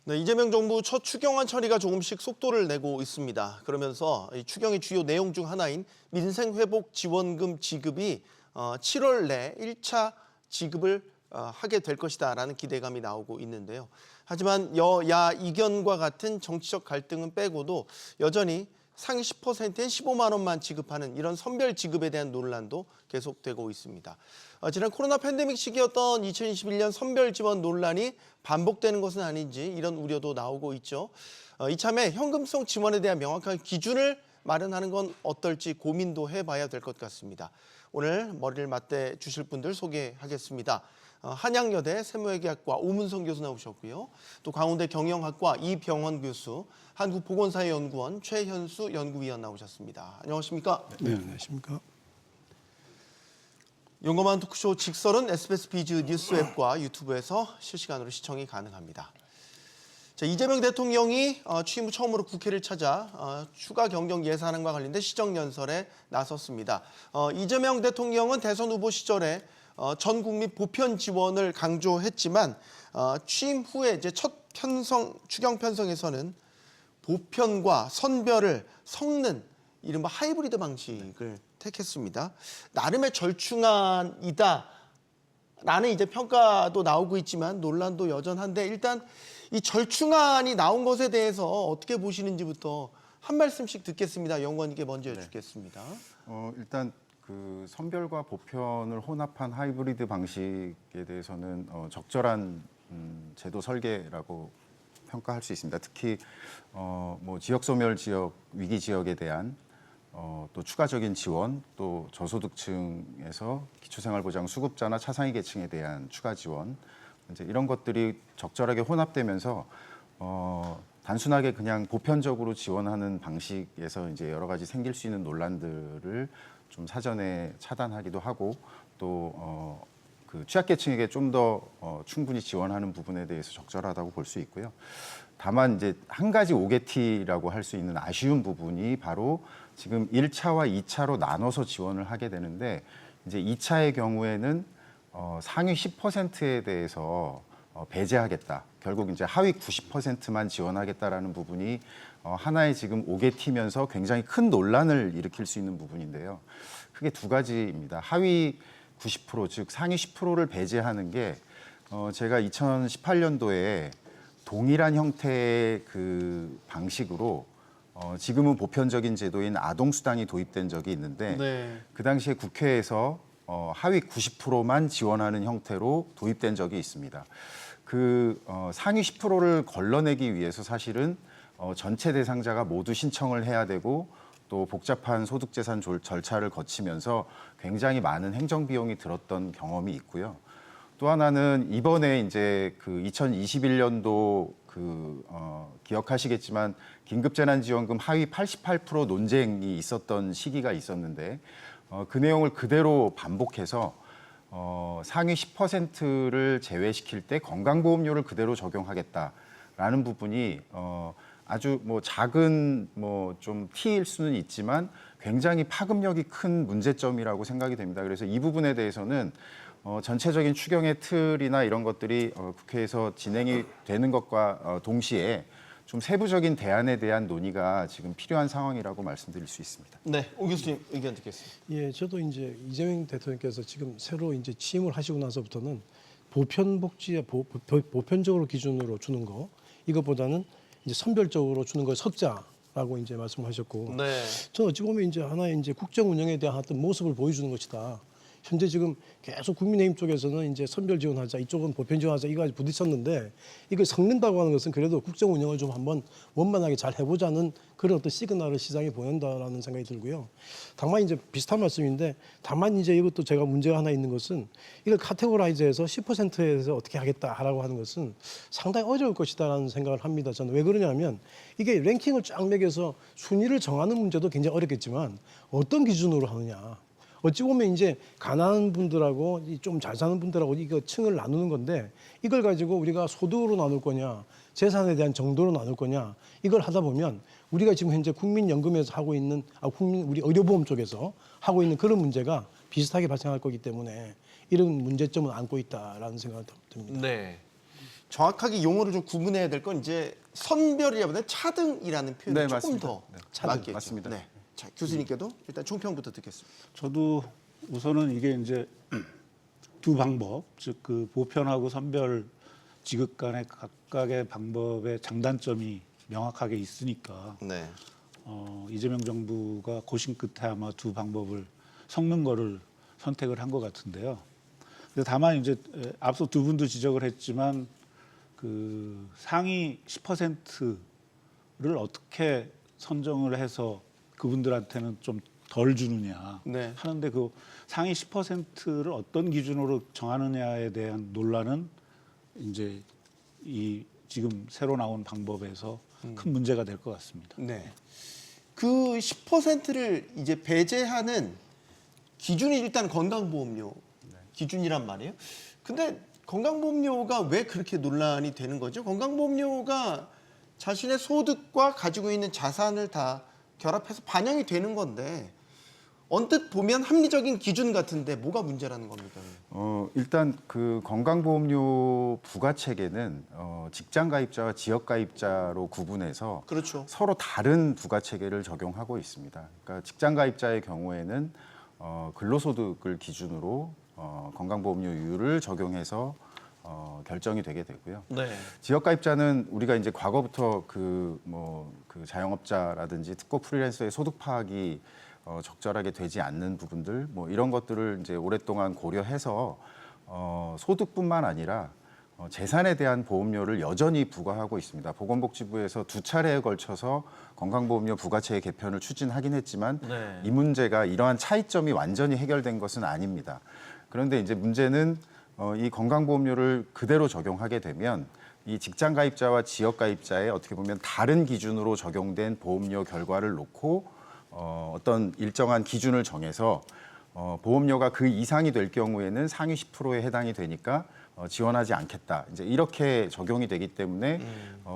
네, 이재명 정부 첫 추경안 처리가 조금씩 속도를 내고 있습니다. 그러면서 이 추경의 주요 내용 중 하나인 민생회복 지원금 지급이 7월 내 1차 지급을 하게 될 것이다라는 기대감이 나오고 있는데요. 하지만 여야 이견과 같은 정치적 갈등은 빼고도 여전히 상위 10%인 15만 원만 지급하는 이런 선별 지급에 대한 논란도 계속되고 있습니다. 지난 코로나 팬데믹 시기였던 2021년 선별 지원 논란이 반복되는 것은 아닌지 이런 우려도 나오고 있죠. 이참에 현금성 지원에 대한 명확한 기준을 마련하는 건 어떨지 고민도 해봐야 될 것 같습니다. 오늘 머리를 맞대 주실 분들 소개하겠습니다. 한양여대 세무회계학과 오문성 교수 나오셨고요. 또 강원대 경영학과 이병헌 교수, 한국보건사회연구원 최현수 연구위원 나오셨습니다. 안녕하십니까? 네, 안녕하십니까? 용감한 토크쇼 직설은 SBS 비즈 뉴스 앱과 유튜브에서 실시간으로 시청이 가능합니다. 자, 이재명 대통령이 취임 후 처음으로 국회를 찾아 추가 경정 예산안과 관련된 시정연설에 나섰습니다. 이재명 대통령은 대선 후보 시절에 전 국민 보편 지원을 강조했지만 취임 후에 이제 첫 추경 편성에서는 보편과 선별을 섞는 이른바 하이브리드 방식을 택했습니다. 나름의 절충안이다라는 이제 평가도 나오고 있지만 논란도 여전한데 일단 이 절충안이 나온 것에 대해서 어떻게 보시는지부터 한 말씀씩 듣겠습니다. 연구원님께 먼저 여쭙겠습니다. 일단 그 선별과 보편을 혼합한 하이브리드 방식에 대해서는 적절한 제도 설계라고 평가할 수 있습니다. 특히 뭐 지역 소멸 지역 위기 지역에 대한 또 추가적인 지원, 또 저소득층에서 기초생활보장 수급자나 차상위 계층에 대한 추가 지원, 이제 이런 것들이 적절하게 혼합되면서 단순하게 그냥 보편적으로 지원하는 방식에서 이제 여러 가지 생길 수 있는 논란들을 좀 사전에 차단하기도 하고 또 그 취약계층에게 좀 더 충분히 지원하는 부분에 대해서 적절하다고 볼 수 있고요. 다만 이제 한 가지 오게티라고 할 수 있는 아쉬운 부분이 바로 지금 1차와 2차로 나눠서 지원을 하게 되는데 이제 2차의 경우에는 상위 10%에 대해서 배제하겠다. 결국 이제 하위 90%만 지원하겠다라는 부분이 하나의 지금 오게티면서 굉장히 큰 논란을 일으킬 수 있는 부분인데요. 크게 두 가지입니다. 하위 90%, 즉 상위 10%를 배제하는 게 제가 2018년도에 동일한 형태의 그 방식으로 지금은 보편적인 제도인 아동수당이 도입된 적이 있는데 네. 그 당시에 국회에서 하위 90%만 지원하는 형태로 도입된 적이 있습니다. 그 상위 10%를 걸러내기 위해서 사실은 전체 대상자가 모두 신청을 해야 되고 또 복잡한 소득재산 절차를 거치면서 굉장히 많은 행정비용이 들었던 경험이 있고요. 또 하나는 이번에 이제 그 2021년도 기억하시겠지만 긴급재난지원금 하위 88% 논쟁이 있었던 시기가 있었는데 그 내용을 그대로 반복해서 상위 10%를 제외시킬 때 건강보험료를 그대로 적용하겠다라는 부분이 아주 뭐 작은 뭐 좀 티일 수는 있지만 굉장히 파급력이 큰 문제점이라고 생각이 됩니다. 그래서 이 부분에 대해서는 전체적인 추경의 틀이나 이런 것들이 국회에서 진행이 되는 것과 동시에 좀 세부적인 대안에 대한 논의가 지금 필요한 상황이라고 말씀드릴 수 있습니다. 네, 오 교수님 의견 듣겠습니다. 예, 저도 이제 이재명 대통령께서 지금 새로 이제 취임을 하시고 나서부터는 보편복지에 보편적으로 기준으로 주는 거 이것보다는 이제 선별적으로 주는 걸 섞자라고 이제 말씀하셨고, 네. 저는 어찌 보면 이제 하나의 이제 국정 운영에 대한 어떤 모습을 보여주는 것이다. 현재 지금 계속 국민의힘 쪽에서는 이제 선별 지원하자, 이쪽은 보편 지원하자 이거 부딪혔는데 이걸 섞는다고 하는 것은 그래도 국정 운영을 좀 한번 원만하게 잘 해보자는 그런 어떤 시그널을 시장에 보낸다라는 생각이 들고요. 다만 이제 비슷한 말씀인데 다만 이제 이것도 제가 문제가 하나 있는 것은 이걸 카테고라이즈해서 10%에서 어떻게 하겠다라고 하는 것은 상당히 어려울 것이다라는 생각을 합니다. 저는 왜 그러냐면 이게 랭킹을 쫙 매겨서 순위를 정하는 문제도 굉장히 어렵겠지만 어떤 기준으로 하느냐. 어찌 보면 이제 가난한 분들하고 좀 잘 사는 분들하고 이거 층을 나누는 건데 이걸 가지고 우리가 소득으로 나눌 거냐 재산에 대한 정도로 나눌 거냐 이걸 하다 보면 우리가 지금 현재 국민연금에서 하고 있는 우리 의료보험 쪽에서 하고 있는 그런 문제가 비슷하게 발생할 거기 때문에 이런 문제점을 안고 있다라는 생각이 듭니다. 네. 정확하게 용어를 좀 구분해야 될 건 이제 선별이라보다 차등이라는 표현이 네, 조금 맞습니다. 더 네. 맞겠죠. 맞습니다. 네. 자, 교수님께도 일단 총평부터 듣겠습니다. 저도 우선은 이게 이제 두 방법, 즉 그 보편하고 선별 지급 간의 각각의 방법의 장단점이 명확하게 있으니까 네. 이재명 정부가 고심 끝에 아마 두 방법을 섞는 거를 선택을 한 것 같은데요. 근데 다만 이제 앞서 두 분도 지적을 했지만 그 상위 10%를 어떻게 선정을 해서 그분들한테는 좀 덜 주느냐 네. 하는데 그 상위 10%를 어떤 기준으로 정하느냐에 대한 논란은 이제 이 지금 새로 나온 방법에서 큰 문제가 될 것 같습니다. 네. 그 10%를 이제 배제하는 기준이 일단 건강보험료 기준이란 말이에요. 근데 건강보험료가 왜 그렇게 논란이 되는 거죠? 건강보험료가 자신의 소득과 가지고 있는 자산을 다 결합해서 반영이 되는 건데 언뜻 보면 합리적인 기준 같은데 뭐가 문제라는 겁니까? 일단 그 건강보험료 부과 체계는 직장 가입자와 지역 가입자로 구분해서 그렇죠. 서로 다른 부과 체계를 적용하고 있습니다. 그러니까 직장 가입자의 경우에는 근로소득을 기준으로 건강보험료율을 적용해서 결정이 되게 되고요. 네. 지역 가입자는 우리가 이제 과거부터 그 자영업자라든지 특고 프리랜서의 소득 파악이 적절하게 되지 않는 부분들 뭐 이런 것들을 이제 오랫동안 고려해서 소득뿐만 아니라 재산에 대한 보험료를 여전히 부과하고 있습니다. 보건복지부에서 두 차례에 걸쳐서 건강보험료 부과체의 개편을 추진하긴 했지만 네. 이 문제가 이러한 차이점이 완전히 해결된 것은 아닙니다. 그런데 이제 문제는 이 건강보험료를 그대로 적용하게 되면 이 직장 가입자와 지역 가입자의 어떻게 보면 다른 기준으로 적용된 보험료 결과를 놓고 어떤 일정한 기준을 정해서 보험료가 그 이상이 될 경우에는 상위 10%에 해당이 되니까 지원하지 않겠다. 이제 이렇게 적용이 되기 때문에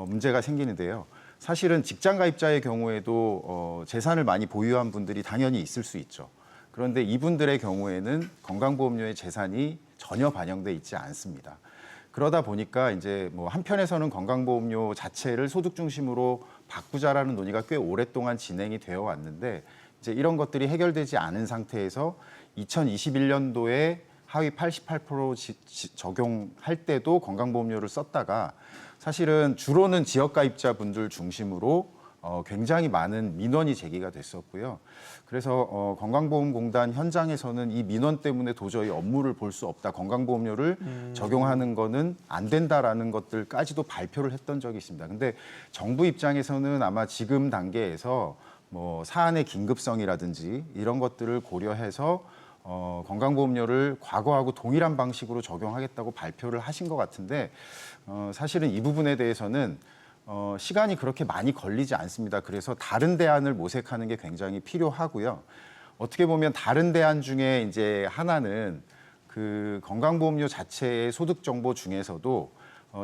문제가 생기는데요. 사실은 직장 가입자의 경우에도 재산을 많이 보유한 분들이 당연히 있을 수 있죠. 그런데 이분들의 경우에는 건강보험료의 재산이 전혀 반영돼 있지 않습니다. 그러다 보니까 이제 뭐 한편에서는 건강보험료 자체를 소득 중심으로 바꾸자라는 논의가 꽤 오랫동안 진행이 되어 왔는데 이제 이런 것들이 해결되지 않은 상태에서 2021년도에 하위 88% 적용할 때도 건강보험료를 썼다가 사실은 주로는 지역 가입자분들 중심으로 굉장히 많은 민원이 제기가 됐었고요. 그래서 건강보험공단 현장에서는 이 민원 때문에 도저히 업무를 볼 수 없다. 건강보험료를 적용하는 거는 안 된다라는 것들까지도 발표를 했던 적이 있습니다. 근데 정부 입장에서는 아마 지금 단계에서 뭐 사안의 긴급성이라든지 이런 것들을 고려해서 건강보험료를 과거하고 동일한 방식으로 적용하겠다고 발표를 하신 것 같은데 사실은 이 부분에 대해서는 시간이 그렇게 많이 걸리지 않습니다. 그래서 다른 대안을 모색하는 게 굉장히 필요하고요. 어떻게 보면 다른 대안 중에 이제 하나는 그 건강보험료 자체의 소득 정보 중에서도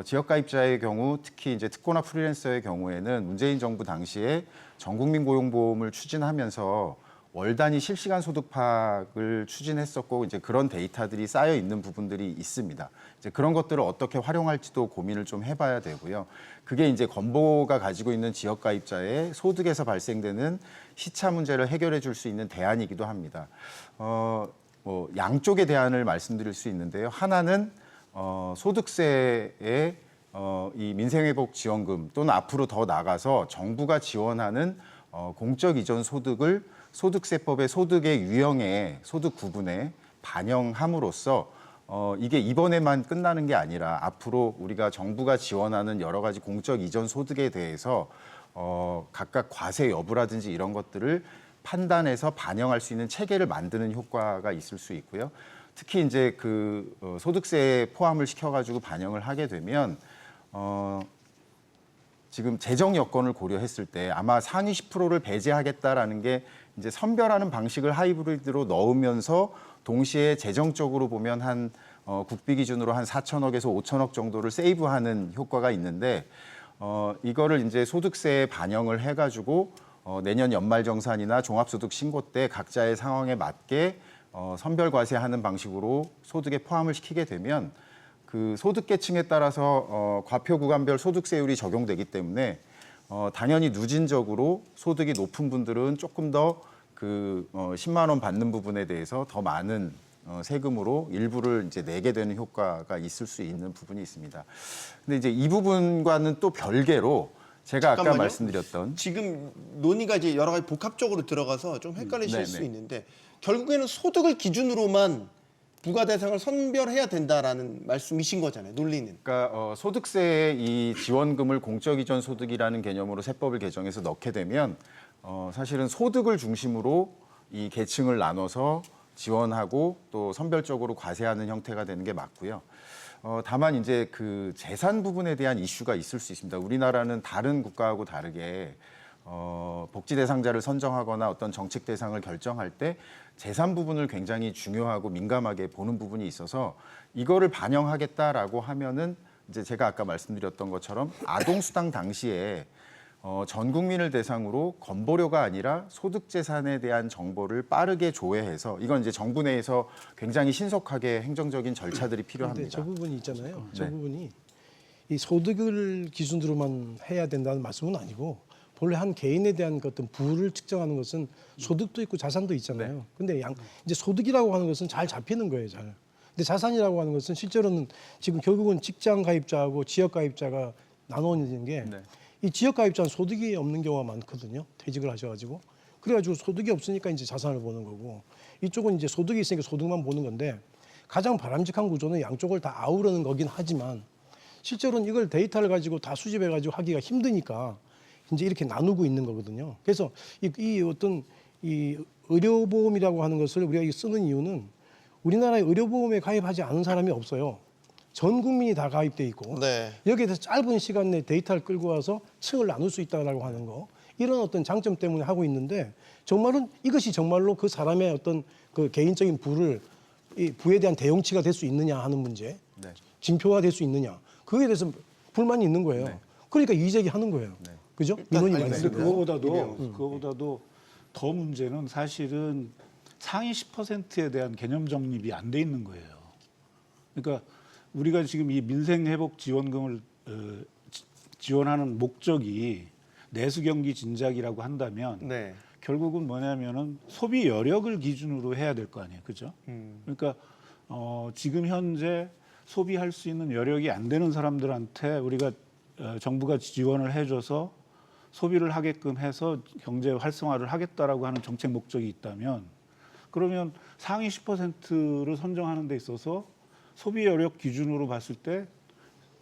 지역 가입자의 경우 특히 이제 특고나 프리랜서의 경우에는 문재인 정부 당시에 전국민 고용보험을 추진하면서 월 단위 실시간 소득 파악을 추진했었고 이제 그런 데이터들이 쌓여 있는 부분들이 있습니다. 이제 그런 것들을 어떻게 활용할지도 고민을 좀 해봐야 되고요. 그게 이제 건보가 가지고 있는 지역 가입자의 소득에서 발생되는 시차 문제를 해결해 줄 수 있는 대안이기도 합니다. 뭐 양쪽의 대안을 말씀드릴 수 있는데요. 하나는 소득세의 이 민생회복 지원금 또는 앞으로 더 나가서 정부가 지원하는 공적 이전 소득을 소득세법의 소득의 유형의 소득 구분에 반영함으로써 이게 이번에만 끝나는 게 아니라 앞으로 우리가 정부가 지원하는 여러 가지 공적 이전 소득에 대해서 각각 과세 여부라든지 이런 것들을 판단해서 반영할 수 있는 체계를 만드는 효과가 있을 수 있고요. 특히 이제 그 소득세에 포함을 시켜가지고 반영을 하게 되면 지금 재정 여건을 고려했을 때 아마 상위 10%를 배제하겠다라는 게 이제 선별하는 방식을 하이브리드로 넣으면서 동시에 재정적으로 보면 한 국비 기준으로 한 4천억에서 5천억 정도를 세이브하는 효과가 있는데 이거를 이제 소득세에 반영을 해가지고 내년 연말정산이나 종합소득 신고 때 각자의 상황에 맞게 선별과세하는 방식으로 소득에 포함을 시키게 되면 그 소득 계층에 따라서 과표 구간별 소득세율이 적용되기 때문에 당연히 누진적으로 소득이 높은 분들은 조금 더 그 10만 원 받는 부분에 대해서 더 많은 세금으로 일부를 이제 내게 되는 효과가 있을 수 있는 부분이 있습니다. 근데 이제 이 부분과는 또 별개로 제가 아까 잠깐만요. 말씀드렸던 지금 논의가 이제 여러 가지 복합적으로 들어가서 좀 헷갈리실 수 네네. 있는데 결국에는 소득을 기준으로만 부과 대상을 선별해야 된다라는 말씀이신 거잖아요. 논리는. 그러니까 소득세의 이 지원금을 공적 이전 소득이라는 개념으로 세법을 개정해서 넣게 되면 사실은 소득을 중심으로 이 계층을 나눠서 지원하고 또 선별적으로 과세하는 형태가 되는 게 맞고요. 다만 이제 그 재산 부분에 대한 이슈가 있을 수 있습니다. 우리나라는 다른 국가하고 다르게 복지 대상자를 선정하거나 어떤 정책 대상을 결정할 때 재산 부분을 굉장히 중요하고 민감하게 보는 부분이 있어서 이거를 반영하겠다라고 하면은 이제 제가 아까 말씀드렸던 것처럼 아동수당 당시에 전 국민을 대상으로 건보료가 아니라 소득재산에 대한 정보를 빠르게 조회해서 이건 이제 정부 내에서 굉장히 신속하게 행정적인 절차들이 근데 필요합니다. 저 부분이 있잖아요. 저 네. 부분이 이 소득을 기준으로만 해야 된다는 말씀은 아니고 본래 한 개인에 대한 그 어떤 부를 측정하는 것은 소득도 있고 자산도 있잖아요. 근데 이제 소득이라고 하는 것은 잘 잡히는 거예요, 잘. 근데 자산이라고 하는 것은 실제로는 지금 결국은 직장 가입자하고 지역 가입자가 나눠지는 게 이 네. 지역 가입자는 소득이 없는 경우가 많거든요. 퇴직을 하셔가지고 그래가지고 소득이 없으니까 이제 자산을 보는 거고 이쪽은 이제 소득이 있으니까 소득만 보는 건데 가장 바람직한 구조는 양쪽을 다 아우르는 거긴 하지만 실제로는 이걸 데이터를 가지고 다 수집해가지고 하기가 힘드니까 이제 이렇게 나누고 있는 거거든요. 그래서 이 어떤 이 의료보험이라고 하는 것을 우리가 쓰는 이유는 우리나라의 의료보험에 가입하지 않은 사람이 없어요. 전 국민이 다 가입돼 있고 네. 여기에 대해서 짧은 시간 내에 데이터를 끌고 와서 층을 나눌 수 있다라고 하는 거 이런 어떤 장점 때문에 하고 있는데 정말은 이것이 정말로 그 사람의 어떤 그 개인적인 부를 이 부에 대한 대용치가 될 수 있느냐 하는 문제, 네. 징표화 될 수 있느냐 그거에 대해서 불만이 있는 거예요. 네. 그러니까 이의제기하는 거예요. 네. 그죠? 일단 민원이 아니, 많이 근데 네. 그거보다도 더 문제는 사실은 상위 10%에 대한 개념 정립이 안 돼 있는 거예요. 그러니까 우리가 지금 이 민생회복 지원금을 지원하는 목적이 내수 경기 진작이라고 한다면 네. 결국은 뭐냐면은 소비 여력을 기준으로 해야 될 거 아니에요, 그죠? 그러니까 지금 현재 소비할 수 있는 여력이 안 되는 사람들한테 우리가 정부가 지원을 해줘서 소비를 하게끔 해서 경제 활성화를 하겠다라고 하는 정책 목적이 있다면 그러면 상위 10%를 선정하는 데 있어서 소비 여력 기준으로 봤을 때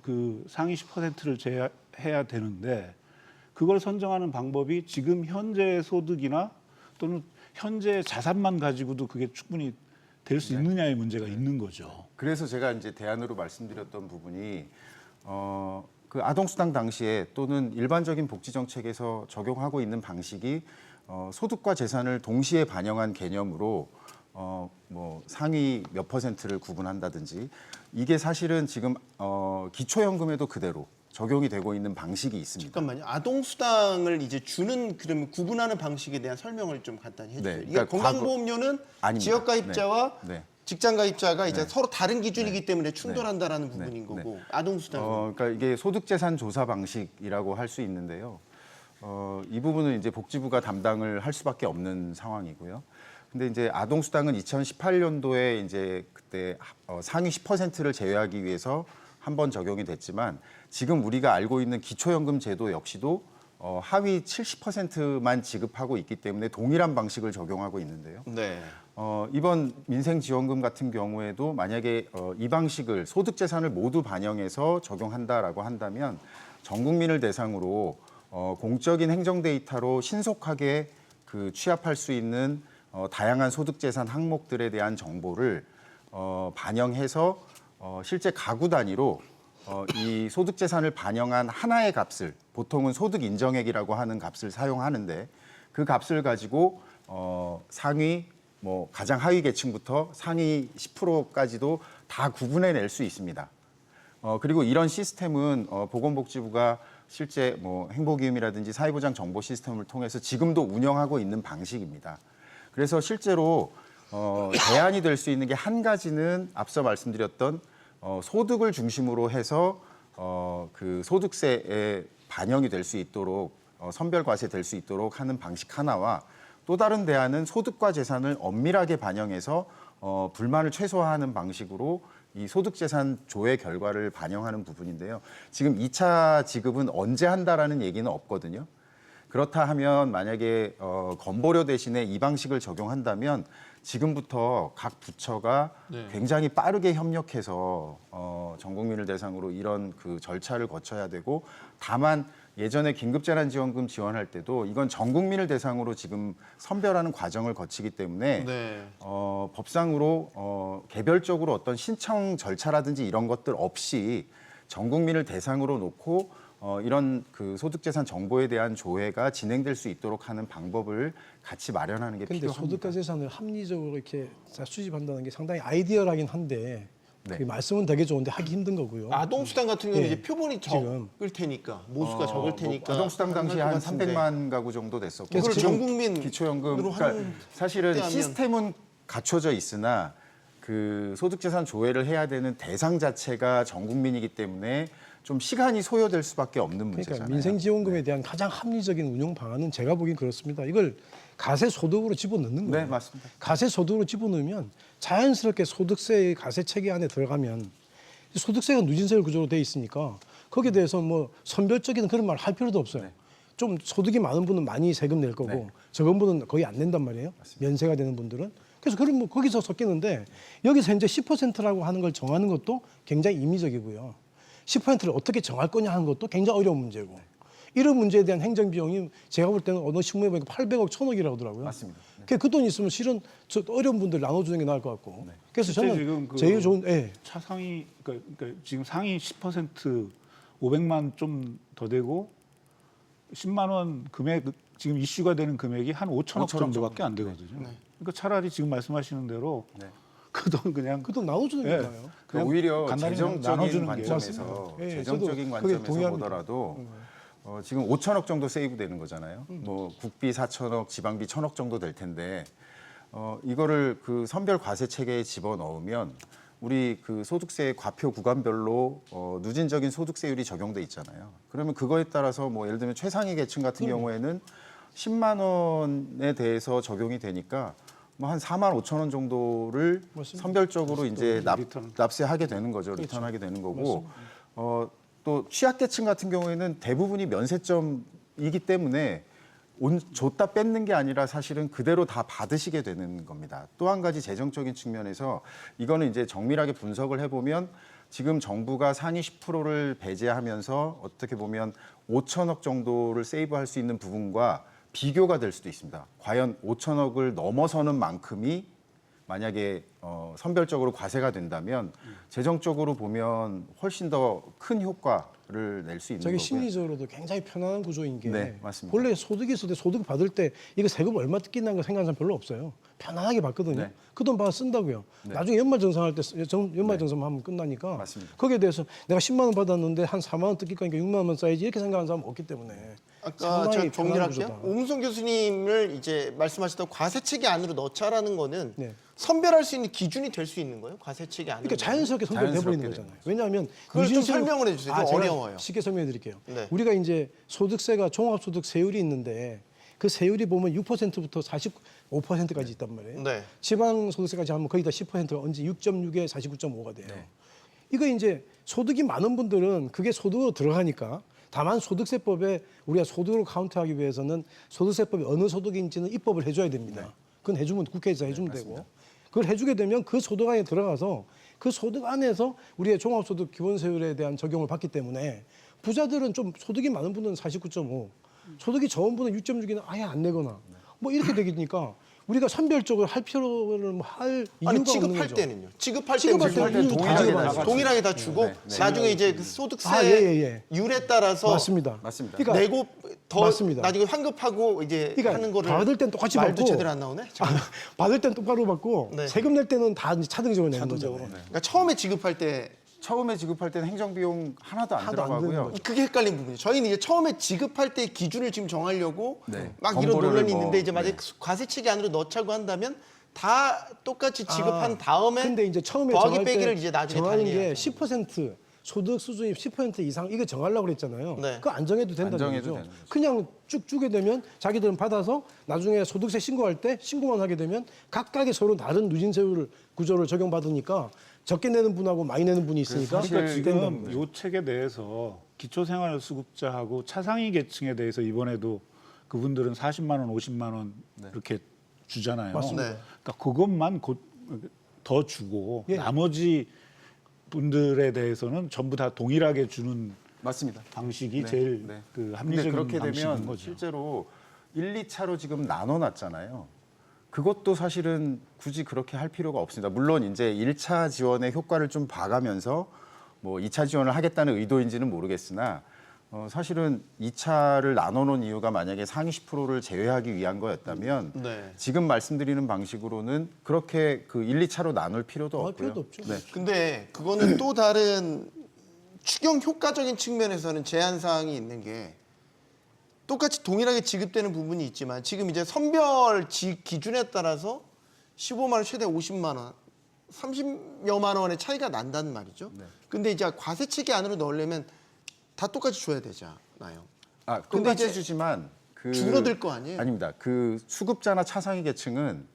그 상위 10%를 제외해야 되는데 그걸 선정하는 방법이 지금 현재 소득이나 또는 현재 자산만 가지고도 그게 충분히 될 수 있느냐의 문제가 있는 거죠. 그래서 제가 이제 대안으로 말씀드렸던 부분이 그 아동수당 당시에 또는 일반적인 복지 정책에서 적용하고 있는 방식이 소득과 재산을 동시에 반영한 개념으로 뭐 상위 몇 %를 구분한다든지 이게 사실은 지금 기초연금에도 그대로 적용이 되고 있는 방식이 있습니다. 잠깐만요. 아동수당을 이제 주는 그러면 구분하는 방식에 대한 설명을 좀 간단히 해주세요. 네, 이게 그러니까 건강보험료는 아닙니다. 지역가입자와 네. 직장가입자가 이제 네. 서로 다른 기준이기 때문에 충돌한다라는 네. 부분인 네. 거고 아동수당은 그러니까 이게 소득재산 조사 방식이라고 할 수 있는데요. 이 부분은 이제 복지부가 담당을 할 수밖에 없는 상황이고요. 근데 이제 아동수당은 2018년도에 이제 그때 상위 10%를 제외하기 위해서 한 번 적용이 됐지만 지금 우리가 알고 있는 기초연금 제도 역시도 하위 70%만 지급하고 있기 때문에 동일한 방식을 적용하고 있는데요. 네. 이번 민생지원금 같은 경우에도 만약에 이 방식을 소득재산을 모두 반영해서 적용한다라고 한다면 전 국민을 대상으로 공적인 행정 데이터로 신속하게 그 취합할 수 있는 다양한 소득재산 항목들에 대한 정보를 반영해서 실제 가구 단위로 이 소득재산을 반영한 하나의 값을 보통은 소득 인정액이라고 하는 값을 사용하는데 그 값을 가지고 상위 뭐 가장 하위 계층부터 상위 10%까지도 다 구분해낼 수 있습니다. 그리고 이런 시스템은 보건복지부가 실제 뭐 행복이음이라든지 사회보장 정보 시스템을 통해서 지금도 운영하고 있는 방식입니다. 그래서 실제로 대안이 될 수 있는 게 한 가지는 앞서 말씀드렸던 소득을 중심으로 해서 그 소득세에 반영이 될 수 있도록 선별 과세될 수 있도록 하는 방식 하나와 또 다른 대안은 소득과 재산을 엄밀하게 반영해서 불만을 최소화하는 방식으로 이 소득재산 조회 결과를 반영하는 부분인데요. 지금 2차 지급은 언제 한다라는 얘기는 없거든요. 그렇다 하면 만약에 건보료 대신에 이 방식을 적용한다면 지금부터 각 부처가 굉장히 빠르게 협력해서 전 국민을 대상으로 이런 그 절차를 거쳐야 되고, 다만 예전에 긴급재난지원금 지원할 때도 이건 전 국민을 대상으로 지금 선별하는 과정을 거치기 때문에 네. 법상으로 개별적으로 어떤 신청 절차라든지 이런 것들 없이 전 국민을 대상으로 놓고 이런 그 소득재산 정보에 대한 조회가 진행될 수 있도록 하는 방법을 같이 마련하는 게 근데 필요합니다. 소득과 재산을 합리적으로 이렇게 수집한다는 게 상당히 아이디어라긴 한데 네. 그 말씀은 되게 좋은데 하기 힘든 거고요. 아동수당 같은 경우는 예. 이제 표본이 지금. 적을 테니까 모수가 적을 테니까 아동수당 당시에 한 가능할 것 같은데. 300만 가구 정도 됐었고, 그걸 지금 전 국민 기초연금, 으로 그러니까 하는 사실은 때 하면- 시스템은 갖춰져 있으나 그 소득재산 조회를 해야 되는 대상 자체가 전 국민이기 때문에 좀 시간이 소요될 수밖에 없는 문제잖아요. 그러니까 민생지원금에 대한 가장 합리적인 운용 방안은 제가 보기엔 그렇습니다. 이걸 가세소득으로 집어넣는 거예요. 네, 맞습니다. 가세소득으로 집어넣으면 자연스럽게 소득세의 가세체계 안에 들어가면 소득세가 누진세 구조로 돼 있으니까 거기에 대해서 뭐 선별적인 그런 말 할 필요도 없어요. 네. 좀 소득이 많은 분은 많이 세금 낼 거고 네. 적은 분은 거의 안 낸단 말이에요. 면세가 되는 분들은. 그래서 그럼 뭐 거기서 섞이는데 여기서 현재 10%라고 하는 걸 정하는 것도 굉장히 임의적이고요. 10%를 어떻게 정할 거냐 하는 것도 굉장히 어려운 문제고. 이런 문제에 대한 행정 비용이 제가 볼 때는 어느 신문에 보니까 800억, 1000억이라고 하더라고요. 맞습니다. 그 돈 있으면 실은 저 어려운 분들 나눠주는 게 나을 것 같고. 그래서 실제 저는 지금 그 제일 좋은, 예. 차상위 그러니까 지금 상위 10% 500만 좀 더 되고 10만 원 금액 지금 이슈가 되는 금액이 한 5천억 5천억 정도밖에 안 되거든요. 그러니까 차라리 지금 말씀하시는 대로 네. 그 돈 그냥 그 돈 나눠주는 게 예. 나아요. 그러니까 그냥 오히려 간단히 재정적인 나눠주는 게 관점에서 맞습니다. 예, 재정적인 저도 그게 관점에서 동의합니다. 보더라도 지금 5천억 정도 세이브되는 거잖아요. 뭐 국비 4천억, 지방비 1천억 정도 될 텐데 이거를 그 선별 과세 체계에 집어 넣으면 우리 그 소득세 과표 구간별로 누진적인 소득세율이 적용돼 있잖아요. 그러면 그거에 따라서 뭐 예를 들면 최상위 계층 같은 경우에는 10만 원에 대해서 적용이 되니까 뭐 한 4만 5천 원 정도를 맞습니다. 선별적으로 이제 리턴. 납세하게 되는 거죠. 리턴하게 되는 거고 또 취약계층 같은 경우에는 대부분이 면세점이기 때문에 줬다 뺏는 게 아니라 사실은 그대로 다 받으시게 되는 겁니다. 또 한 가지 재정적인 측면에서 이거는 이제 정밀하게 분석을 해보면 지금 정부가 상위 10%를 배제하면서 어떻게 보면 5천억 정도를 세이브할 수 있는 부분과 비교가 될 수도 있습니다. 과연 5천억을 넘어서는 만큼이 만약에 선별적으로 과세가 된다면 재정적으로 보면 훨씬 더 큰 효과를 낼 수 있는 저게 거고요. 심리적으로도 굉장히 편안한 구조인 게 네, 맞습니다. 원래 소득이 있을 때 소득 받을 때 이거 세금 얼마 뜯긴다는 거 생각하는 사람 별로 없어요. 편안하게 받거든요. 네. 그 돈 받아 쓴다고요. 나중에 연말정산할 때 연말정산 하면 끝나니까 맞습니다. 거기에 대해서 내가 10만 원 받았는데 한 4만 원 뜯길 거니까 6만 원만 써야지 이렇게 생각하는 사람은 없기 때문에 아까 상당히 제가 정리를 편안한 할게요. 구조다. 오문성 교수님을 이제 말씀하셨던 과세체계 안으로 넣자라는 거는 네. 선별할 수 있는 기준이 될 수 있는 거예요? 과세체계 안으로. 그러니까 자연스럽게 선별돼 버리는 자연스럽게 거잖아요. 되는 왜냐하면 그걸 좀 누진세로- 설명을 해주세요. 좀 제가 어려워요. 쉽게 설명해 드릴게요. 네. 우리가 이제 소득세가 종합소득 세율이 있는데 그 세율이 보면 6%부터 45%까지 있단 말이에요. 네. 지방소득세까지 하면 거의 다 10%가 언제 6.6에 49.5가 돼요. 네. 이거 이제 소득이 많은 분들은 그게 소득으로 들어가니까 다만 소득세법에 우리가 소득으로 카운트하기 위해서는 소득세법이 어느 소득인지는 입법을 해줘야 됩니다. 그건 해주면 국회에서 해주면 되고 그걸 해주게 되면 그 소득 안에 들어가서 그 소득 안에서 우리의 종합소득 기본세율에 대한 적용을 받기 때문에 부자들은 좀 소득이 많은 분은 49.5, 소득이 적은 분은 6.6이나 아예 안 내거나 뭐 이렇게 되니까 우리가 선별적으로 할 필요를 할 이유가 아니 없는 지급할 거죠. 때는요. 지급할 지급할 때는 때는 동일하게 다 다 주고. 동일하게 다 주고 네, 네. 나중에 이제 그 소득세 예. 율에 따라서 맞습니다. 맞습니다. 그러니까 내고 더 맞습니다. 나중에 환급하고 이제 그러니까 하는 거를 받을 땐 똑같이 말도 받고 제대로 안 나오네. 받을 땐 똑바로 받고 네. 세금 낼 때는 다 이제 차등적으로 내는 자동적으로. 거잖아요. 그러니까 처음에 지급할 때 처음에 지급할 때는 행정비용 하나도 안 하나도 안 드는 들어가고요. 거죠. 그게 헷갈린 부분이에요. 저희는 이제 처음에 지급할 때 기준을 지금 정하려고 네. 막 이런 건보료를 논란이 뭐, 있는데 이제 만약 네. 과세체계 안으로 넣자고 한다면 다 똑같이 지급한 다음에 근데 이제 처음에 더하기 정할 때 빼기를 이제 나중에 정하는 게 달리해야죠. 10% 소득 수준이 10% 이상 이거 정하려고 그랬잖아요. 네. 그거 안 정해도 된다는 안 정해도 거죠. 되는 거죠. 그냥 쭉 주게 되면 자기들은 받아서 나중에 소득세 신고할 때 신고만 하게 되면 각각의 서로 다른 누진세율 구조를 적용받으니까 적게 내는 분하고 많이 내는 분이 있으니까 그러니까 된다는 지금 거죠. 이 책에 대해서 기초생활수급자하고 차상위 계층에 대해서 이번에도 그분들은 40만 원, 50만 원 이렇게 주잖아요. 맞습니다. 네. 그러니까 그것만 더 주고 예. 나머지 분들에 대해서는 전부 다 동일하게 주는 맞습니다. 방식이 네, 제일 네. 그 근데 합리적인 그렇게 방식인 되면 거죠. 실제로 1, 2차로 지금 나눠놨잖아요. 그것도 사실은 굳이 그렇게 할 필요가 없습니다. 물론 이제 1차 지원의 효과를 좀 봐가면서 뭐 2차 지원을 하겠다는 의도인지는 모르겠으나 사실은 2차를 나눠놓은 이유가 만약에 상위 10%를 제외하기 위한 거였다면 네. 지금 말씀드리는 방식으로는 그렇게 그 1, 2차로 나눌 필요도 할 없고요. 필요도 없죠. 네. 근데 그거는 또 다른 추경 효과적인 측면에서는 제한 사항이 있는 게 똑같이 동일하게 지급되는 부분이 있지만 지금 이제 선별 기준에 따라서 15만 원 최대 50만 원 30여만 원의 차이가 난다는 말이죠. 근데 이제 과세체계 안으로 넣으려면 다 똑같이 줘야 되잖아요. 아, 근데 똑같이 이제 주지만 줄어들 거 아니에요? 아닙니다. 그 수급자나 차상위 계층은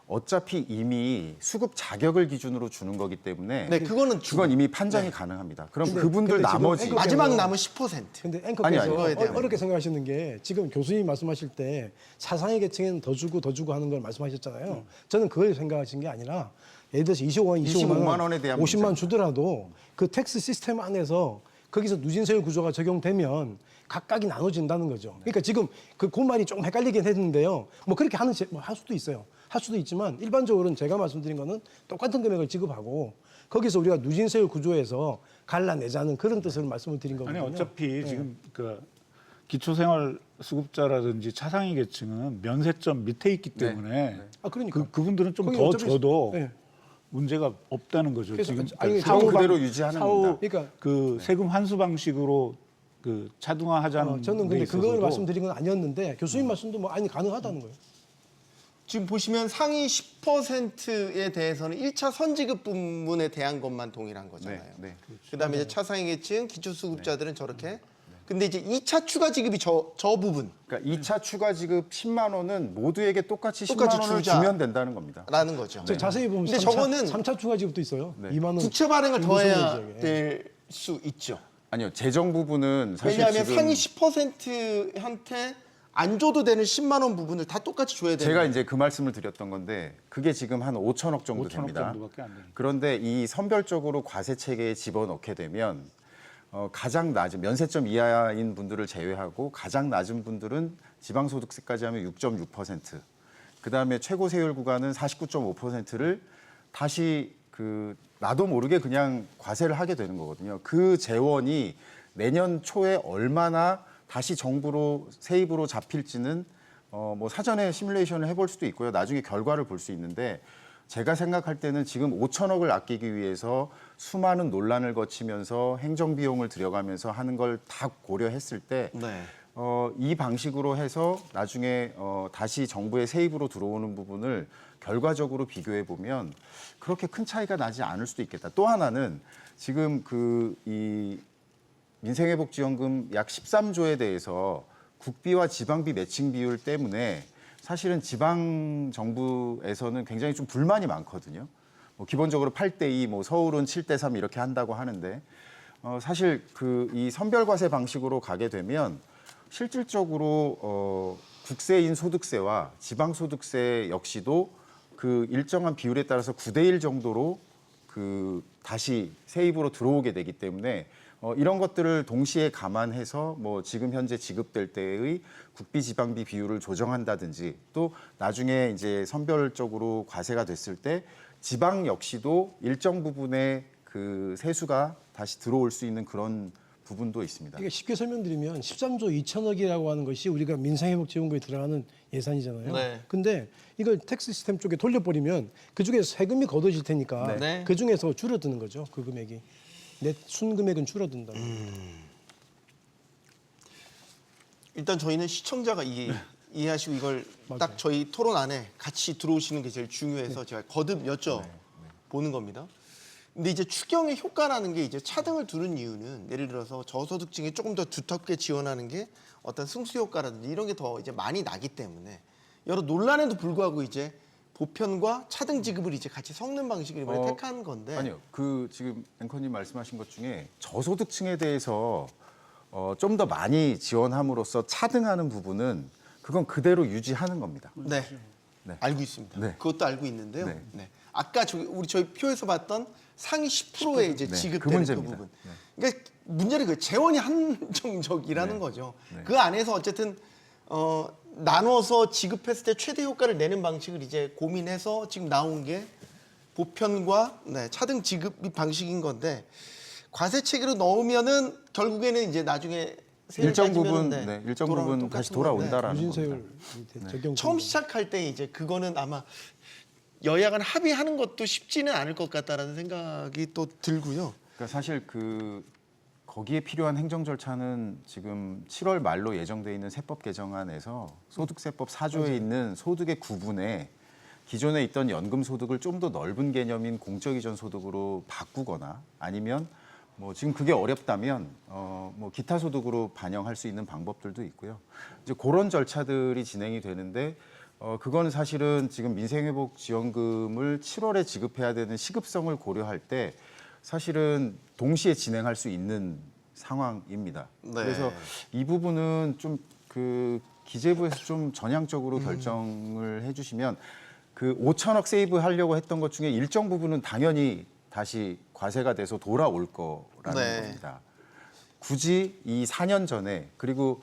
어차피 이미 수급 자격을 기준으로 주는 거기 때문에 네, 그거는 그건 이미 판정이 가능합니다. 그럼 근데- 그분들 근데 지금 나머지 앵커- 마지막 남은 10%. 근데 아니, 앵커께서 아니, 그거에 대한 어렵게 생각하시는 게 지금 교수님 말씀하실 때 차상위 계층에는 더 주고 하는 걸 말씀하셨잖아요. 저는 그걸 생각하신 게 아니라 예를 들어서 25만 원에 대한 50만 문제입니다. 주더라도 그 텍스 시스템 안에서 거기서 누진세율 구조가 적용되면 각각이 나눠진다는 거죠. 그러니까 지금 그 말이 조금 헷갈리긴 했는데요. 뭐 그렇게 할 수도 있어요. 할 수도 있지만 일반적으로는 제가 말씀드린 거는 똑같은 금액을 지급하고 거기서 우리가 누진세율 구조에서 갈라내자는 그런 뜻으로 말씀을 드린 아니 거거든요. 어차피 지금 그 기초생활수급자라든지 차상위 계층은 면세점 밑에 있기 때문에 아 그러니까 그분들은 좀 거기 더 어차피- 줘도 네. 문제가 없다는 거죠. 그래서 지금 아니, 그건 그대로 유지하는 겁니다. 그러니까 그 세금 환수 방식으로 그 차등화하자는 저는 근데 데 그걸 있어서도 말씀드린 건 아니었는데 교수님 말씀도 뭐 아니 가능하다는 거예요. 지금 보시면 상위 10%에 대해서는 1차 선지급 부분에 대한 것만 동일한 거잖아요. 네. 그다음에 이제 차상위 계층, 기초수급자들은 저렇게. 근데 이제 2차 추가 지급이 저 부분. 그러니까 2차 추가 지급 10만 원은 모두에게 똑같이 10만 똑같이 원을 주자. 주면 된다는 겁니다. 라는 거죠. 저 자세히 보면 근데 3차, 저거는 3차 추가 지급도 있어요. 2만 원. 부채 발행을 무슨 더해야 얘기죠, 이게? 될 수 있죠. 아니요, 재정 부분은 사실 왜냐하면 지금 상위 10%한테 안 줘도 되는 10만 원 부분을 다 똑같이 줘야 되는 제가 거예요. 이제 그 말씀을 드렸던 건데 그게 지금 한 5천억 정도 5천억 됩니다. 정도밖에 안 되니까. 그런데 이 선별적으로 과세 체계에 집어넣게 되면 가장 낮은 면세점 이하인 분들을 제외하고 가장 낮은 분들은 지방소득세까지 하면 6.6%, 그다음에 최고 세율 구간은 49.5%를 다시 그 나도 모르게 그냥 과세를 하게 되는 거거든요. 그 재원이 내년 초에 얼마나 다시 정부로 세입으로 잡힐지는 뭐 사전에 시뮬레이션을 해볼 수도 있고요. 나중에 결과를 볼 수 있는데 제가 생각할 때는 지금 5천억을 아끼기 위해서 수많은 논란을 거치면서 행정 비용을 들여가면서 하는 걸 다 고려했을 때 네. 이 방식으로 해서 나중에 다시 정부의 세입으로 들어오는 부분을 결과적으로 비교해 보면 그렇게 큰 차이가 나지 않을 수도 있겠다. 또 하나는 지금 이 민생회복지원금 약 13조에 대해서 국비와 지방비 매칭 비율 때문에 사실은 지방 정부에서는 굉장히 좀 불만이 많거든요. 뭐 기본적으로 8대2, 뭐 서울은 7대3 이렇게 한다고 하는데 사실 이 선별과세 방식으로 가게 되면 실질적으로 국세인 소득세와 지방소득세 역시도 그 일정한 비율에 따라서 9대1 정도로 다시 세입으로 들어오게 되기 때문에 이런 것들을 동시에 감안해서 뭐 지금 현재 지급될 때의 국비 지방비 비율을 조정한다든지 또 나중에 이제 선별적으로 과세가 됐을 때 지방 역시도 일정 부분의 그 세수가 다시 들어올 수 있는 그런 부분도 있습니다. 이게 쉽게 설명드리면 13조 2천억이라고 하는 것이 우리가 민생회복지원금에 들어가는 예산이잖아요. 네. 근데 이걸 텍스 시스템 쪽에 돌려버리면 그중에서 세금이 걷어질 테니까 네. 그중에서 줄어드는 거죠. 그 금액이. 내 순금액은 줄어든다. 일단 저희는 시청자가 이 이해하시고 이걸 딱 저희 토론 안에 같이 들어오시는 게 제일 중요해서 제가 거듭 여쭤보는 겁니다. 근데 이제 추경의 효과라는 게 이제 차등을 두는 이유는 예를 들어서 저소득층에 조금 더 두텁게 지원하는 게 어떤 승수 효과라든지 이런 게 더 이제 많이 나기 때문에 여러 논란에도 불구하고 이제 보편과 차등 지급을 이제 같이 섞는 방식을 이번에 택한 건데 아니요. 그 지금 앵커님 말씀하신 것 중에 저소득층에 대해서 좀 더 많이 지원함으로써 차등하는 부분은 그건 그대로 유지하는 겁니다. 네. 네. 알고 있습니다. 네. 그것도 알고 있는데요. 네. 네. 아까 저희 표에서 봤던 상위 10%의 이제 네, 지급되는 그 그 문제입니다. 부분. 그러니까 문제는 그 재원이 한정적이라는 네. 거죠. 네. 그 안에서 어쨌든 나눠서 지급했을 때 최대 효과를 내는 방식을 이제 고민해서 지금 나온 게 보편과 차등 지급 방식인 건데 과세 체계로 넣으면은 결국에는 이제 나중에 세율 일정 따지면은 부분, 일정 부분 다시 돌아온다라는 겁니다. 유진세율 적용. 처음 시작할 때 이제 그거는 아마 여야 간 합의하는 것도 쉽지는 않을 것 같다라는 생각이 또 들고요. 그러니까 사실 거기에 필요한 행정 절차는 지금 7월 말로 예정돼 있는 세법 개정안에서 소득세법 4조에 있는 소득의 구분에 기존에 있던 연금 소득을 좀 더 넓은 개념인 공적 이전 소득으로 바꾸거나 아니면 뭐 지금 그게 어렵다면 뭐 기타 소득으로 반영할 수 있는 방법들도 있고요. 이제 그런 절차들이 진행이 되는데 그거는 사실은 지금 민생회복 지원금을 7월에 지급해야 되는 시급성을 고려할 때 사실은 동시에 진행할 수 있는 상황입니다. 네. 그래서 이 부분은 좀 그 기재부에서 좀 전향적으로 결정을 해주시면 그 5천억 세이브 하려고 했던 것 중에 일정 부분은 당연히 다시 과세가 돼서 돌아올 거라는 네. 겁니다. 굳이 이 4년 전에 그리고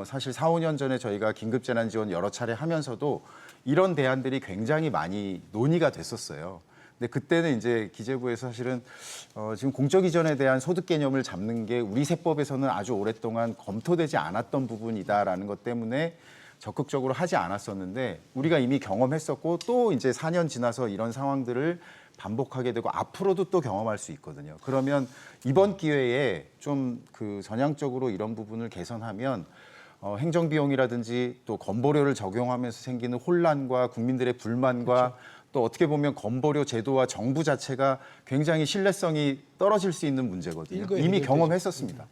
사실 4, 5년 전에 저희가 긴급재난지원 여러 차례 하면서도 이런 대안들이 굉장히 많이 논의가 됐었어요. 근데 그때는 이제 기재부에서 사실은 지금 공적 이전에 대한 소득 개념을 잡는 게 우리 세법에서는 아주 오랫동안 검토되지 않았던 부분이다라는 것 때문에 적극적으로 하지 않았었는데 우리가 이미 경험했었고 또 이제 4년 지나서 이런 상황들을 반복하게 되고 앞으로도 또 경험할 수 있거든요. 그러면 이번 기회에 좀 그 전향적으로 이런 부분을 개선하면 행정 비용이라든지 또 건보료를 적용하면서 생기는 혼란과 국민들의 불만과 또 어떻게 보면 건보료 제도와 정부 자체가 굉장히 신뢰성이 떨어질 수 있는 문제거든요. 일거에 이미 해결되죠. 경험했었습니다.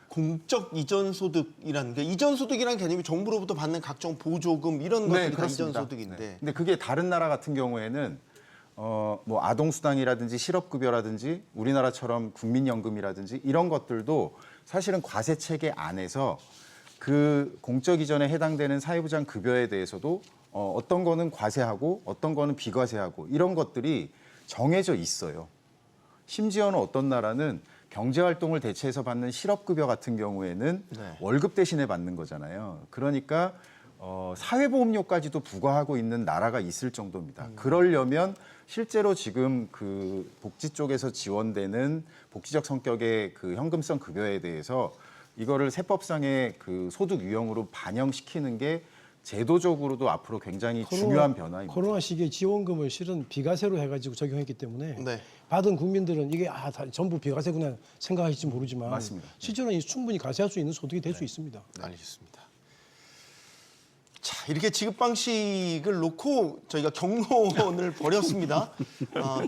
공적 이전 소득이라는 게 이전 소득이라는 개념이 정부로부터 받는 각종 보조금 이런 것들이 다 이전 소득인데 네. 근데 그게 다른 나라 같은 경우에는 뭐 아동수당이라든지 실업급여라든지 우리나라처럼 국민연금이라든지 이런 것들도 사실은 과세 체계 안에서 그 공적 이전에 해당되는 사회보장 급여에 대해서도 어떤 거는 과세하고 어떤 거는 비과세하고 이런 것들이 정해져 있어요. 심지어는 어떤 나라는 경제활동을 대체해서 받는 실업급여 같은 경우에는 네. 월급 대신에 받는 거잖아요. 그러니까 사회보험료까지도 부과하고 있는 나라가 있을 정도입니다. 그러려면 실제로 지금 그 복지 쪽에서 지원되는 복지적 성격의 그 현금성 급여에 대해서 이거를 세법상의 그 소득 유형으로 반영시키는 게 제도적으로도 앞으로 굉장히 중요한 변화입니다. 코로나 시기에 지원금을 실은 비과세로 해가지고 적용했기 때문에 네. 받은 국민들은 이게 다 전부 비과세구나 생각할지 모르지만 맞습니다. 실제로는 충분히 과세할 수 있는 소득이 될 수 있습니다. 알겠습니다. 자, 이렇게 지급 방식을 놓고 저희가 경론을 벌였습니다.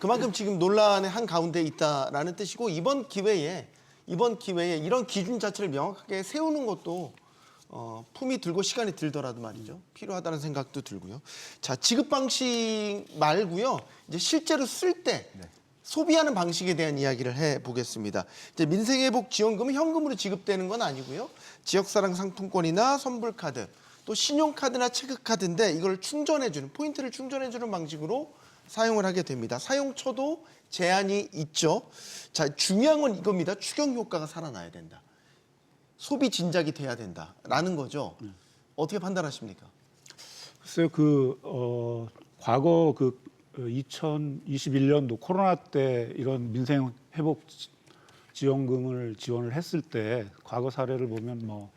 그만큼 지금 논란의 한 가운데 있다라는 뜻이고 이번 기회에 이런 기준 자체를 명확하게 세우는 것도 품이 들고 시간이 들더라도 말이죠. 필요하다는 생각도 들고요. 자, 지급 방식 말고요. 이제 실제로 쓸 때 소비하는 방식에 대한 이야기를 해보겠습니다. 이제 민생회복 지원금은 현금으로 지급되는 건 아니고요. 지역사랑 상품권이나 선불카드, 또 신용카드나 체크카드인데 이걸 충전해주는 포인트를 충전해주는 방식으로 사용을 하게 됩니다. 사용처도 제한이 있죠. 자, 중요한 건 이겁니다. 추경 효과가 살아나야 된다. 소비 진작이 돼야 된다라는 거죠. 어떻게 판단하십니까? 글쎄요, 과거 2021년도 코로나 때 이런 민생 회복 지원금을 지원을 했을 때 과거 사례를 보면 뭐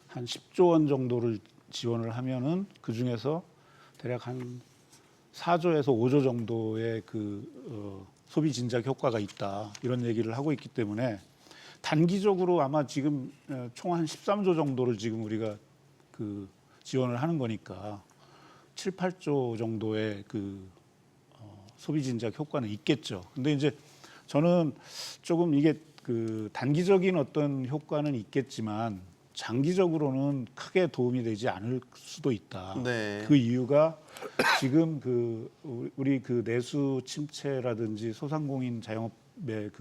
한 10조 원 정도를 지원을 하면은 그 중에서 대략 한 4조에서 5조 정도의 소비 진작 효과가 있다 이런 얘기를 하고 있기 때문에 단기적으로 아마 지금 총 한 13조 정도를 지금 우리가 지원을 하는 거니까 7, 8조 정도의 소비 진작 효과는 있겠죠. 근데 이제 저는 조금 이게 단기적인 어떤 효과는 있겠지만 장기적으로는 크게 도움이 되지 않을 수도 있다. 네. 그 이유가 지금 우리 내수 침체라든지 소상공인 자영업의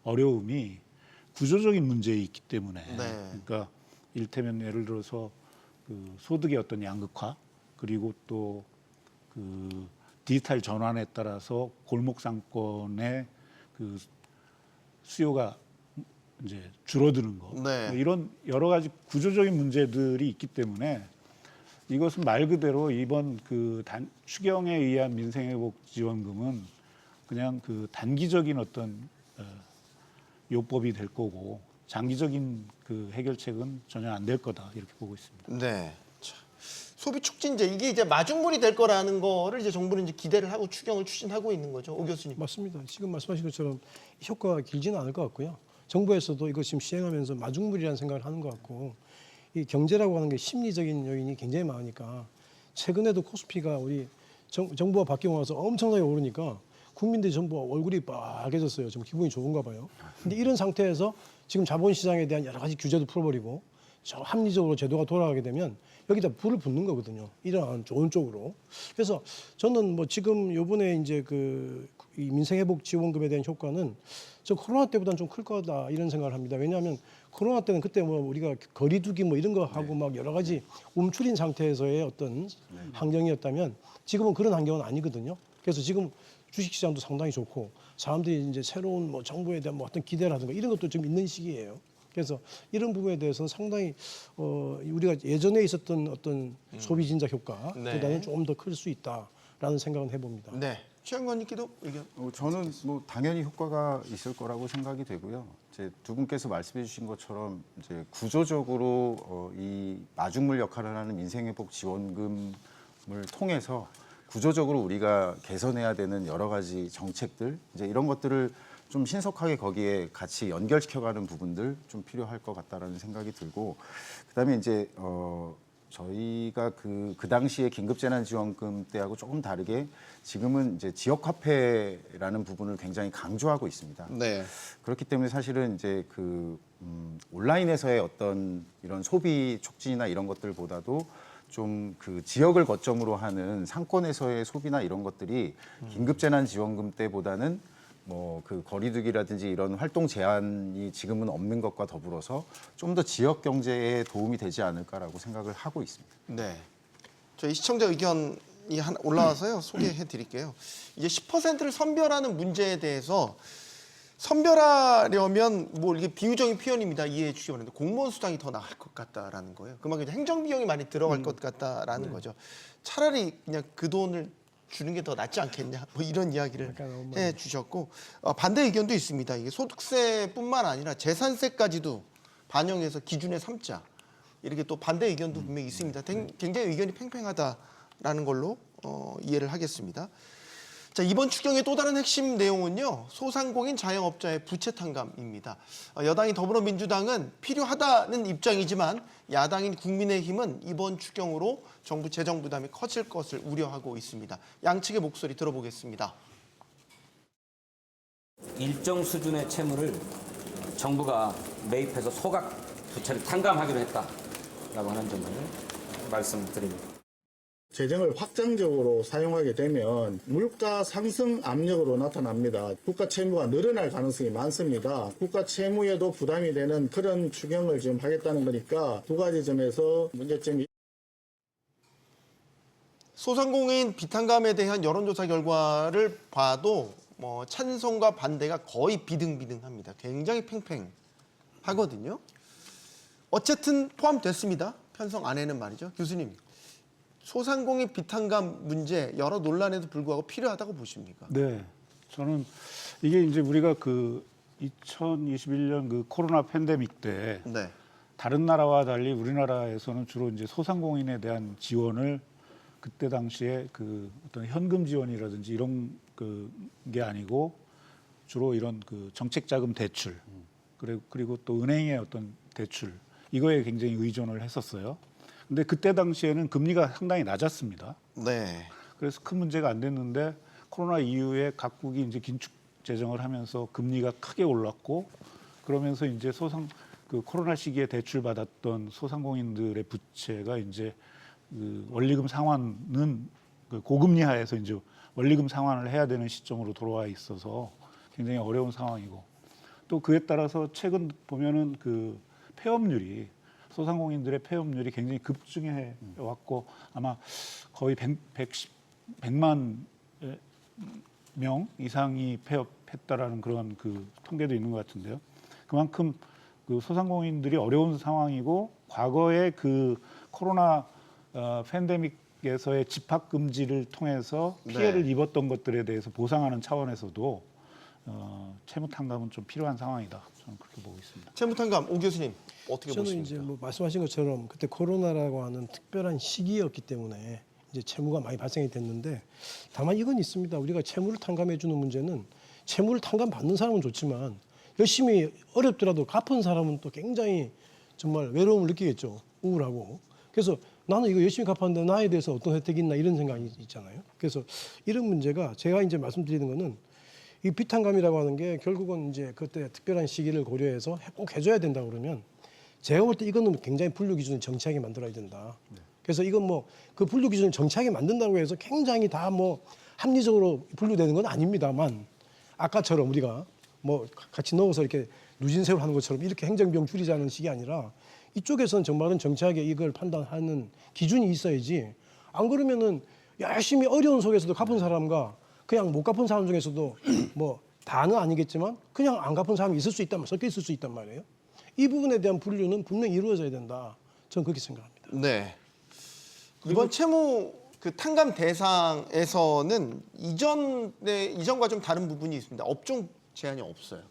어려움이 구조적인 문제에 있기 때문에 그러니까 이를테면 예를 들어서 소득의 어떤 양극화 그리고 또 디지털 전환에 따라서 골목 상권의 수요가 이제 줄어드는 거 이런 여러 가지 구조적인 문제들이 있기 때문에 이것은 말 그대로 이번 추경에 의한 민생회복지원금은 그냥 단기적인 어떤 요법이 될 거고 장기적인 해결책은 전혀 안 될 거다 이렇게 보고 있습니다. 네. 자, 소비 촉진제 이게 이제 마중물이 될 거라는 거를 이제 정부는 이제 기대를 하고 추경을 추진하고 있는 거죠, 오 교수님. 맞습니다. 지금 말씀하신 것처럼 효과가 길지는 않을 것 같고요. 정부에서도 이거 지금 시행하면서 마중물이라는 생각을 하는 것 같고 이 경제라고 하는 게 심리적인 요인이 굉장히 많으니까 최근에도 코스피가 우리 정부가 바뀌고 나서 엄청나게 오르니까 국민들이 전부 얼굴이 빨개졌어요. 좀 기분이 좋은가 봐요. 근데 이런 상태에서 지금 자본시장에 대한 여러 가지 규제도 풀어버리고 저 합리적으로 제도가 돌아가게 되면 여기다 불을 붙는 거거든요. 이러한 좋은 쪽으로. 그래서 저는 뭐 지금 요번에 이제 이 민생회복지원금에 대한 효과는 저 코로나 때보다는 좀 클 거다 이런 생각을 합니다. 왜냐하면 코로나 때는 그때 뭐 우리가 거리두기 뭐 이런 거 하고 막 여러 가지 움츠린 상태에서의 어떤 환경이었다면 지금은 그런 환경은 아니거든요. 그래서 지금 주식시장도 상당히 좋고 사람들이 이제 새로운 뭐 정부에 대한 뭐 어떤 기대라든가 이런 것도 좀 있는 시기예요. 그래서 이런 부분에 대해서는 상당히 우리가 예전에 있었던 어떤 소비 진작 효과보다는 조금 더 클 수 있다라는 생각은 해봅니다. 네. 최영관님께도 의견. 저는 뭐 당연히 효과가 있을 거라고 생각이 되고요. 이제 두 분께서 말씀해주신 것처럼 이제 구조적으로 이 마중물 역할을 하는 민생회복 지원금을 통해서 구조적으로 우리가 개선해야 되는 여러 가지 정책들 이제 이런 것들을 좀 신속하게 거기에 같이 연결시켜가는 부분들 좀 필요할 것 같다라는 생각이 들고 그다음에 이제 저희가 그 당시에 긴급재난지원금 때하고 조금 다르게 지금은 이제 지역화폐라는 부분을 굉장히 강조하고 있습니다. 네. 그렇기 때문에 사실은 이제 온라인에서의 어떤 이런 소비 촉진이나 이런 것들보다도 좀 지역을 거점으로 하는 상권에서의 소비나 이런 것들이 긴급재난지원금 때보다는 뭐 거리두기라든지 이런 활동 제한이 지금은 없는 것과 더불어서 좀 더 지역 경제에 도움이 되지 않을까라고 생각을 하고 있습니다. 네. 저희 시청자 의견이 올라와서요. 소개해 드릴게요. 이제 10%를 선별하는 문제에 대해서 선별하려면 뭐 이게 비유적인 표현입니다. 이해해 주시기 바랍니다. 공무원 수당이 더 나을 것 같다라는 거예요. 그만큼 이제 행정 비용이 많이 들어갈 것 같다라는 거죠. 차라리 그냥 그 돈을 주는 게 더 낫지 않겠냐 뭐 이런 이야기를 해 주셨고 반대 의견도 있습니다. 이게 소득세뿐만 아니라 재산세까지도 반영해서 기준에 삼자 이렇게 또 반대 의견도 분명히 있습니다. 굉장히 의견이 팽팽하다라는 걸로 이해를 하겠습니다. 자, 이번 추경의 또 다른 핵심 내용은요. 소상공인 자영업자의 부채 탕감입니다. 여당인 더불어민주당은 필요하다는 입장이지만 야당인 국민의힘은 이번 추경으로 정부 재정 부담이 커질 것을 우려하고 있습니다. 양측의 목소리 들어보겠습니다. 일정 수준의 채무를 정부가 매입해서 소각 부채를 탕감하기로 했다라고 하는 점을 말씀드립니다. 재정을 확장적으로 사용하게 되면 물가 상승 압력으로 나타납니다. 국가 채무가 늘어날 가능성이 많습니다. 국가 채무에도 부담이 되는 그런 추경을 지금 하겠다는 거니까 두 가지 점에서 문제점이 소상공인 비탕감에 대한 여론조사 결과를 봐도 찬성과 반대가 거의 비등비등합니다. 굉장히 팽팽하거든요. 어쨌든 포함됐습니다. 편성 안에는 말이죠. 교수님. 소상공인 비탕감 문제 여러 논란에도 불구하고 필요하다고 보십니까? 네, 저는 이게 이제 우리가 2021년 코로나 팬데믹 때 네. 다른 나라와 달리 우리나라에서는 주로 이제 소상공인에 대한 지원을 그때 당시에 어떤 현금 지원이라든지 이런 게 아니고 주로 이런 정책자금 대출 그리고 또 은행의 어떤 대출 이거에 굉장히 의존을 했었어요. 근데 그때 당시에는 금리가 상당히 낮았습니다. 네. 그래서 큰 문제가 안 됐는데 코로나 이후에 각국이 이제 긴축 재정을 하면서 금리가 크게 올랐고 그러면서 이제 그 코로나 시기에 대출받았던 소상공인들의 부채가 이제 그 원리금 상환은 그 고금리 하에서 이제 원리금 상환을 해야 되는 시점으로 돌아와 있어서 굉장히 어려운 상황이고 또 그에 따라서 최근 보면은 그 폐업률이 소상공인들의 폐업률이 굉장히 급증해 왔고 아마 거의 100만 명 이상이 폐업했다라는 그런 그 통계도 있는 것 같은데요. 그만큼 그 소상공인들이 어려운 상황이고 과거에 그 코로나 팬데믹에서의 집합 금지를 통해서 피해를 입었던 것들에 대해서 보상하는 차원에서도 채무 탕감은 좀 필요한 상황이다. 저는 그렇게 보고 있습니다. 채무탕감 오 교수님 어떻게 저는 보십니까? 이제 뭐 말씀하신 것처럼 그때 코로나라고 하는 특별한 시기였기 때문에 이제 채무가 많이 발생이 됐는데 다만 이건 있습니다. 우리가 채무를 탕감해 주는 문제는 채무를 탕감 받는 사람은 좋지만 열심히 어렵더라도 갚은 사람은 또 굉장히 정말 외로움을 느끼겠죠. 우울하고. 그래서 나는 이거 열심히 갚았는데 나에 대해서 어떤 혜택이 있나 이런 생각이 있잖아요. 그래서 이런 문제가 제가 이제 말씀드리는 거는 이 비탄감이라고 하는 게 결국은 이제 그때 특별한 시기를 고려해서 꼭 해줘야 된다 그러면 제가 볼 때 이거는 굉장히 분류 기준을 정치하게 만들어야 된다. 그래서 이건 뭐 그 분류 기준을 정치하게 만든다고 해서 굉장히 다 뭐 합리적으로 분류되는 건 아닙니다만 아까처럼 우리가 뭐 같이 넣어서 이렇게 누진세월 하는 것처럼 이렇게 행정비용 줄이자는 식이 아니라 이쪽에서는 정말은 정치하게 이걸 판단하는 기준이 있어야지 안 그러면은 열심히 어려운 속에서도 갚은 사람과 그냥 못 갚은 사람 중에서도 뭐 다는 아니겠지만 그냥 안 갚은 사람이 있을 수 있단 섞여 있을 수 있단 말이에요. 이 부분에 대한 분류는 분명히 이루어져야 된다. 저는 그렇게 생각합니다. 네. 이번 채무 그 탕감 대상에서는 이전과 좀 다른 부분이 있습니다. 업종 제한이 없어요.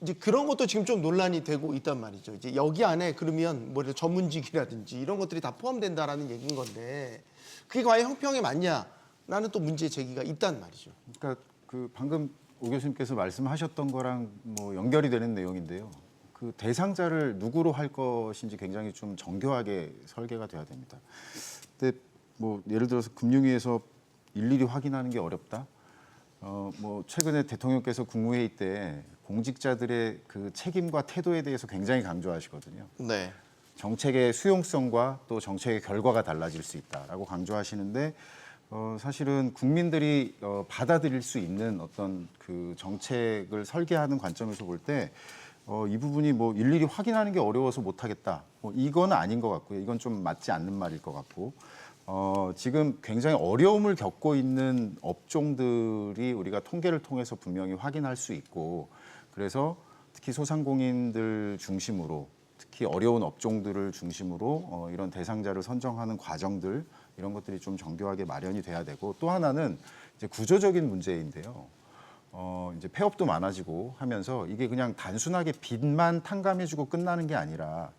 이제 그런 것도 지금 좀 논란이 되고 있단 말이죠. 이제 여기 안에 그러면 뭐 전문직이라든지 이런 것들이 다 포함된다라는 얘기인 건데 그게 과연 형평에 맞냐라는 또 문제 제기가 있단 말이죠. 그러니까 그 방금 오 교수님께서 말씀하셨던 거랑 뭐 연결이 되는 내용인데요. 그 대상자를 누구로 할 것인지 굉장히 좀 정교하게 설계가 돼야 됩니다. 근데 뭐 예를 들어서 금융위에서 일일이 확인하는 게 어렵다. 뭐 최근에 대통령께서 국무회의 때 공직자들의 그 책임과 태도에 대해서 굉장히 강조하시거든요. 네. 정책의 수용성과 또 정책의 결과가 달라질 수 있다라고 강조하시는데 사실은 국민들이 받아들일 수 있는 어떤 그 정책을 설계하는 관점에서 볼 때 이 부분이 뭐 일일이 확인하는 게 어려워서 못하겠다. 뭐 이건 아닌 것 같고요. 이건 좀 맞지 않는 말일 것 같고 지금 굉장히 어려움을 겪고 있는 업종들이 우리가 통계를 통해서 분명히 확인할 수 있고 그래서 특히 소상공인들 중심으로 특히 어려운 업종들을 중심으로 이런 대상자를 선정하는 과정들 이런 것들이 좀 정교하게 마련이 돼야 되고 또 하나는 이제 구조적인 문제인데요. 이제 폐업도 많아지고 하면서 이게 그냥 단순하게 빚만 탕감해주고 끝나는 게 아니라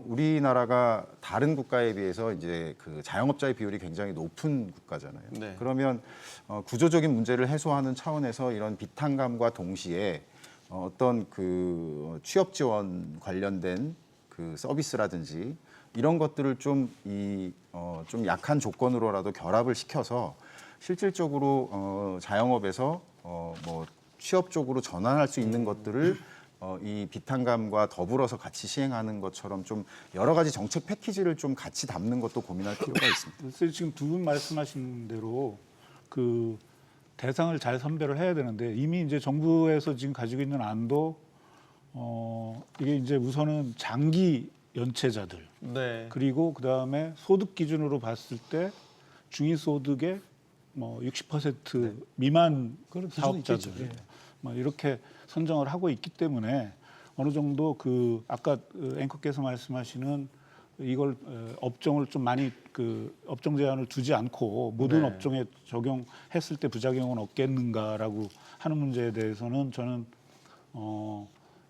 우리나라가 다른 국가에 비해서 이제 그 자영업자의 비율이 굉장히 높은 국가잖아요. 네. 그러면 구조적인 문제를 해소하는 차원에서 이런 빚탕감과 동시에 어떤 그 취업 지원 관련된 그 서비스라든지 이런 것들을 좀 좀 약한 조건으로라도 결합을 시켜서 실질적으로 자영업에서 뭐 취업 쪽으로 전환할 수 있는 것들을 이 비탄감과 더불어서 같이 시행하는 것처럼 좀 여러 가지 정책 패키지를 좀 같이 담는 것도 고민할 필요가 있습니다. 그래서 지금 두 분 말씀하신 대로 그 대상을 잘 선별을 해야 되는데 이미 이제 정부에서 지금 가지고 있는 안도 이게 이제 우선은 장기 연체자들 네. 그리고 그 다음에 소득 기준으로 봤을 때 중위소득의 뭐 60% 미만 그런 기준이 사업자들 있겠죠. 예. 뭐 이렇게 선정을 하고 있기 때문에 어느 정도 그 아까 앵커께서 말씀하시는 이걸 업종을 좀 많이 그 업종 제한을 두지 않고 모든 네. 업종에 적용했을 때 부작용은 없겠는가라고 하는 문제에 대해서는 저는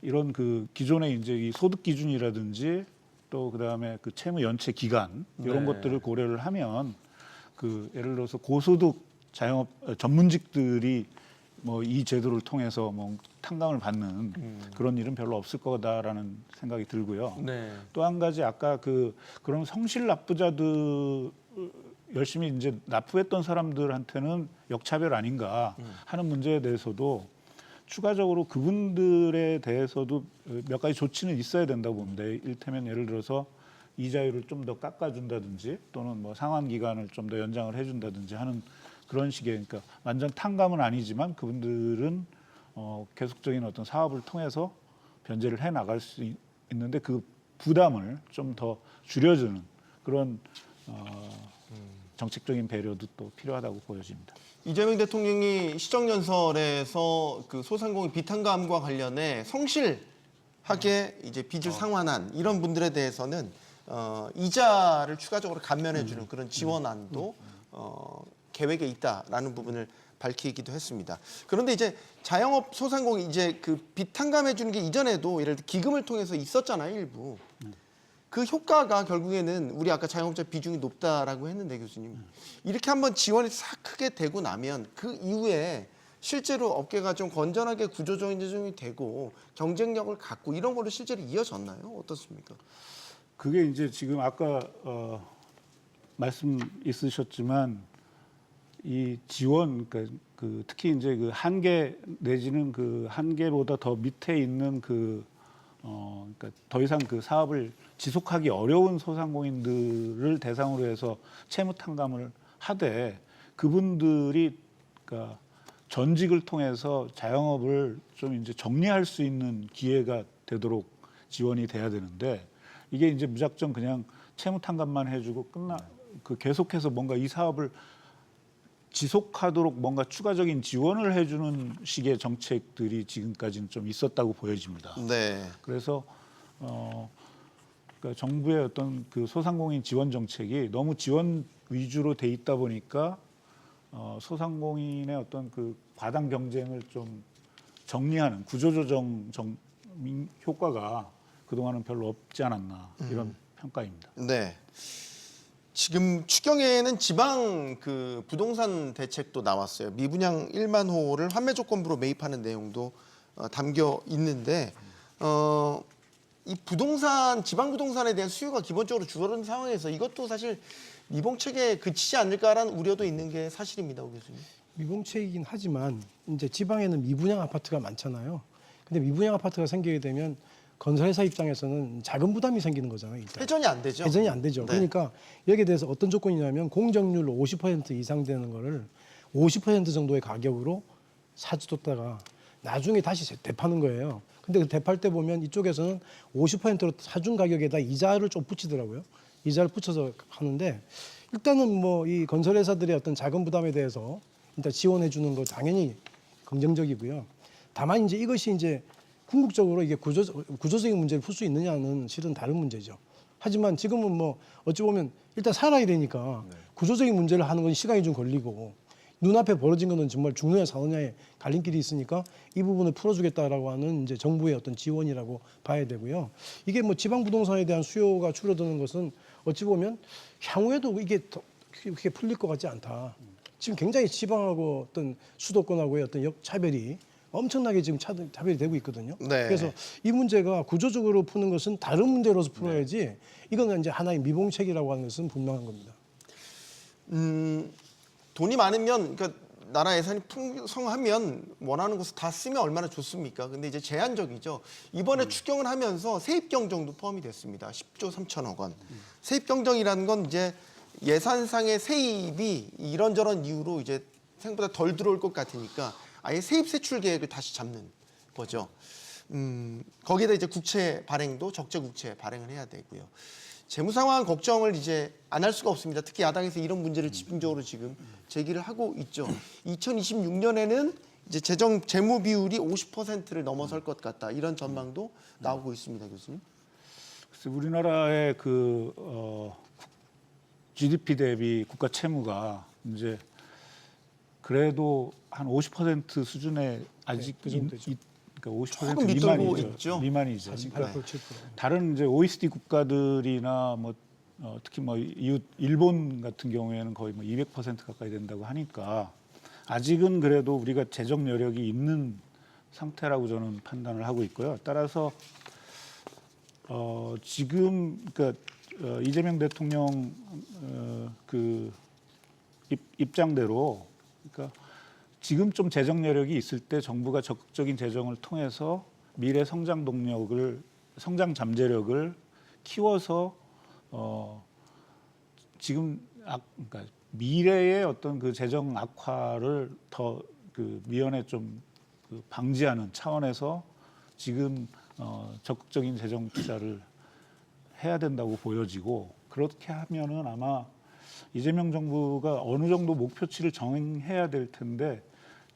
이런 그 기존의 이제 이 소득 기준이라든지 또 그다음에 그 채무 연체 기간 이런 네. 것들을 고려를 하면 그 예를 들어서 고소득 자영업 전문직들이 뭐 이 제도를 통해서 뭐 탕감을 받는 그런 일은 별로 없을 거다라는 생각이 들고요. 네. 또 한 가지 아까 그런 성실 납부자들 열심히 이제 납부했던 사람들한테는 역차별 아닌가 하는 문제에 대해서도 추가적으로 그분들에 대해서도 몇 가지 조치는 있어야 된다고 봅니다. 이를테면 예를 들어서 이자율을 좀 더 깎아준다든지 또는 뭐 상환 기간을 좀 더 연장을 해준다든지 하는 그런 식의, 그러니까 완전 탕감은 아니지만 그분들은 계속적인 어떤 사업을 통해서 변제를 해 나갈 수 있는데 그 부담을 좀 더 줄여주는 그런 정책적인 배려도 또 필요하다고 보여집니다. 이재명 대통령이 시정연설에서 그 소상공인 비탕감과 관련해 성실하게 이제 빚을 상환한 이런 분들에 대해서는 이자를 추가적으로 감면해주는 그런 지원안도 계획에 있다라는 부분을 밝히기도 했습니다. 그런데 이제 자영업 소상공인 이제 그 빚 탕감해주는 게 이전에도 예를 들어 기금을 통해서 있었잖아요, 일부. 그 효과가 결국에는 우리 아까 자영업자 비중이 높다라고 했는데 교수님 이렇게 한번 지원이 싹 크게 되고 나면 그 이후에 실제로 업계가 좀 건전하게 구조조정이 되고 경쟁력을 갖고 이런 걸로 실제로 이어졌나요? 어떻습니까? 그게 이제 지금 아까 말씀 있으셨지만 이 지원, 그러니까 특히 이제 그 한계 내지는 그 한계보다 더 밑에 있는 그러니까 더 이상 그 사업을 지속하기 어려운 소상공인들을 대상으로 해서 채무 탕감을 하되 그분들이 그러니까 전직을 통해서 자영업을 좀 이제 정리할 수 있는 기회가 되도록 지원이 돼야 되는데 이게 이제 무작정 그냥 채무 탕감만 해주고 그 계속해서 뭔가 이 사업을 지속하도록 뭔가 추가적인 지원을 해주는 식의 정책들이 지금까지는 좀 있었다고 보여집니다. 네. 그래서 그러니까 정부의 어떤 그 소상공인 지원 정책이 너무 지원 위주로 돼 있다 보니까 소상공인의 어떤 그 과당 경쟁을 좀 정리하는 구조조정 효과가 그동안은 별로 없지 않았나 이런 평가입니다. 네. 지금 추경에는 지방 그 부동산 대책도 나왔어요. 미분양 1만 호를 환매 조건부로 매입하는 내용도 담겨 있는데 이 부동산 지방 부동산에 대한 수요가 기본적으로 줄어든 상황에서 이것도 사실 미봉책에 그치지 않을까라는 우려도 있는 게 사실입니다, 오 교수님. 미봉책이긴 하지만 이제 지방에는 미분양 아파트가 많잖아요. 근데 미분양 아파트가 생기게 되면 건설회사 입장에서는 자금 부담이 생기는 거잖아요. 일단. 회전이 안 되죠. 회전이 안 되죠. 네. 그러니까 여기에 대해서 어떤 조건이냐면 공정률 50% 이상 되는 거를 50% 정도의 가격으로 사주뒀다가 나중에 다시 되파는 거예요. 근데 그 되팔 때 보면 이쪽에서는 50%로 사준 가격에다 이자를 좀 붙이더라고요. 이자를 붙여서 하는데 일단은 뭐 이 건설회사들의 어떤 자금 부담에 대해서 일단 지원해 주는 거 당연히 긍정적이고요. 다만 이제 이것이 이제 궁극적으로 이게 구조적인 문제를 풀 수 있느냐는 실은 다른 문제죠. 하지만 지금은 뭐 어찌 보면 일단 살아야 되니까 구조적인 문제를 하는 건 시간이 좀 걸리고 눈앞에 벌어진 거는 정말 죽느냐 사느냐의 갈림길이 있으니까 이 부분을 풀어주겠다라고 하는 이제 정부의 어떤 지원이라고 봐야 되고요. 이게 뭐 지방 부동산에 대한 수요가 줄어드는 것은 어찌 보면 향후에도 이게 더 그렇게 풀릴 것 같지 않다. 지금 굉장히 지방하고 어떤 수도권하고의 어떤 역차별이 엄청나게 지금 차별이 되고 있거든요. 네. 그래서 이 문제가 구조적으로 푸는 것은 다른 문제로서 풀어야지 이거는 이제 하나의 미봉책이라고 하는 것은 분명한 겁니다. 돈이 많으면 그러니까 나라 예산이 풍성하면 원하는 곳을 다 쓰면 얼마나 좋습니까? 근데 이제 제한적이죠. 이번에 추경을 하면서 세입 경정도 포함이 됐습니다. 10조 3천억 원. 세입 경정이라는 건 이제 예산상의 세입이 이런저런 이유로 이제 생각보다 덜 들어올 것 같으니까 아예 세입 세출 계획을 다시 잡는 거죠. 거기에다 이제 국채 발행도 적재 국채 발행을 해야 되고요. 재무 상황 걱정을 이제 안 할 수가 없습니다. 특히 야당에서 이런 문제를 집중적으로 지금 제기를 하고 있죠. 2026년에는 이제 재무 비율이 50%를 넘어설 것 같다. 이런 전망도 나오고 있습니다, 교수님. 그래서 우리나라의 GDP 대비 국가 채무가 이제 그래도 한 50% 수준에 아직 그 정도죠. 그러니까 50% 조금 밑돌고 미만이죠. 있죠. 미만이죠. 8%, 그러니까 7%. 다른 이제 OECD 국가들이나 뭐 특히 뭐 이웃 일본 같은 경우에는 거의 뭐 200% 가까이 된다고 하니까 아직은 그래도 우리가 재정 여력이 있는 상태라고 저는 판단을 하고 있고요. 따라서 지금 그러니까 이재명 대통령 그 입장대로 그러니까 지금 좀 재정 여력이 있을 때 정부가 적극적인 재정을 통해서 미래 성장 동력을 성장 잠재력을 키워서 지금 그러니까 미래의 어떤 그 재정 악화를 더 그 미연에 좀 그 방지하는 차원에서 지금 적극적인 재정 투자를 해야 된다고 보여지고 그렇게 하면은 아마 이재명 정부가 어느 정도 목표치를 정해야 될 텐데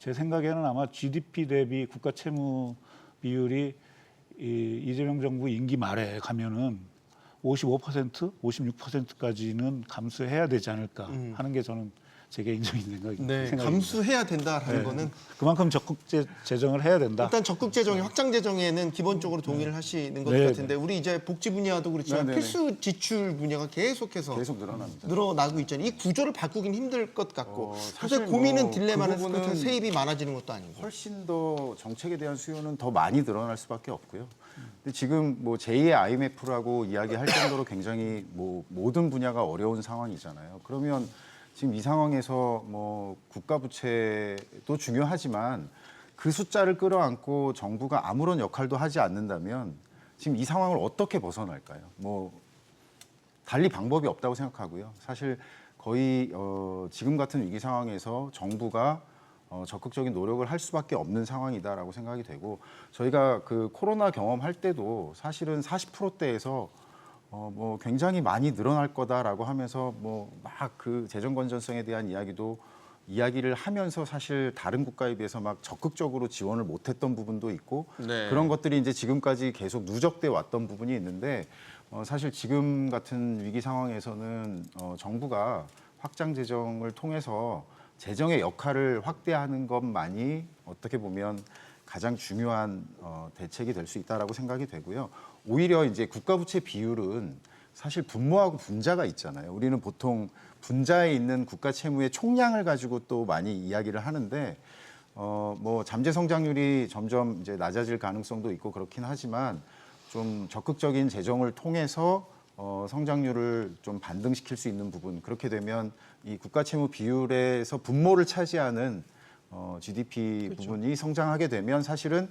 제 생각에는 아마 GDP 대비 국가 채무 비율이 이재명 정부 임기 말에 가면은 55%, 56%까지는 감수해야 되지 않을까 하는 게 저는 제 개인적인 생각입니다. 네, 감수해야 된다라는 거는 그만큼 적극 재정을 해야 된다. 일단 적극 재정이 확장 재정에는 기본적으로 동의를 하시는 것 네, 같은데 우리 이제 복지 분야도 그렇지만 네, 네, 네. 필수 지출 분야가 계속해서 계속 늘어납니다. 늘어나고 있잖아요. 이 구조를 바꾸긴 힘들 것 같고 사실 사실 고민은 뭐 딜레마는 그 부분은 세입이 많아지는 것도 아니고. 훨씬 더 정책에 대한 수요는 더 많이 늘어날 수밖에 없고요. 근데 지금 뭐 제2의 IMF라고 이야기할 정도로 굉장히 뭐 모든 분야가 어려운 상황이잖아요. 그러면 지금 이 상황에서 뭐 국가 부채도 중요하지만 그 숫자를 끌어안고 정부가 아무런 역할도 하지 않는다면 지금 이 상황을 어떻게 벗어날까요? 뭐 달리 방법이 없다고 생각하고요. 사실 거의 지금 같은 위기 상황에서 정부가 적극적인 노력을 할 수밖에 없는 상황이다라고 생각이 되고 저희가 그 코로나 경험할 때도 사실은 40%대에서 뭐 굉장히 많이 늘어날 거다라고 하면서 뭐 막 그 재정 건전성에 대한 이야기를 하면서 사실 다른 국가에 비해서 막 적극적으로 지원을 못했던 부분도 있고 네. 그런 것들이 이제 지금까지 계속 누적돼 왔던 부분이 있는데 사실 지금 같은 위기 상황에서는 정부가 확장 재정을 통해서 재정의 역할을 확대하는 것만이 어떻게 보면 가장 중요한 대책이 될 수 있다라고 생각이 되고요. 오히려 이제 국가 부채 비율은 사실 분모하고 분자가 있잖아요. 우리는 보통 분자에 있는 국가 채무의 총량을 가지고 또 많이 이야기를 하는데 뭐 잠재 성장률이 점점 이제 낮아질 가능성도 있고 그렇긴 하지만 좀 적극적인 재정을 통해서 성장률을 좀 반등시킬 수 있는 부분 그렇게 되면 이 국가 채무 비율에서 분모를 차지하는 GDP 그렇죠. 부분이 성장하게 되면 사실은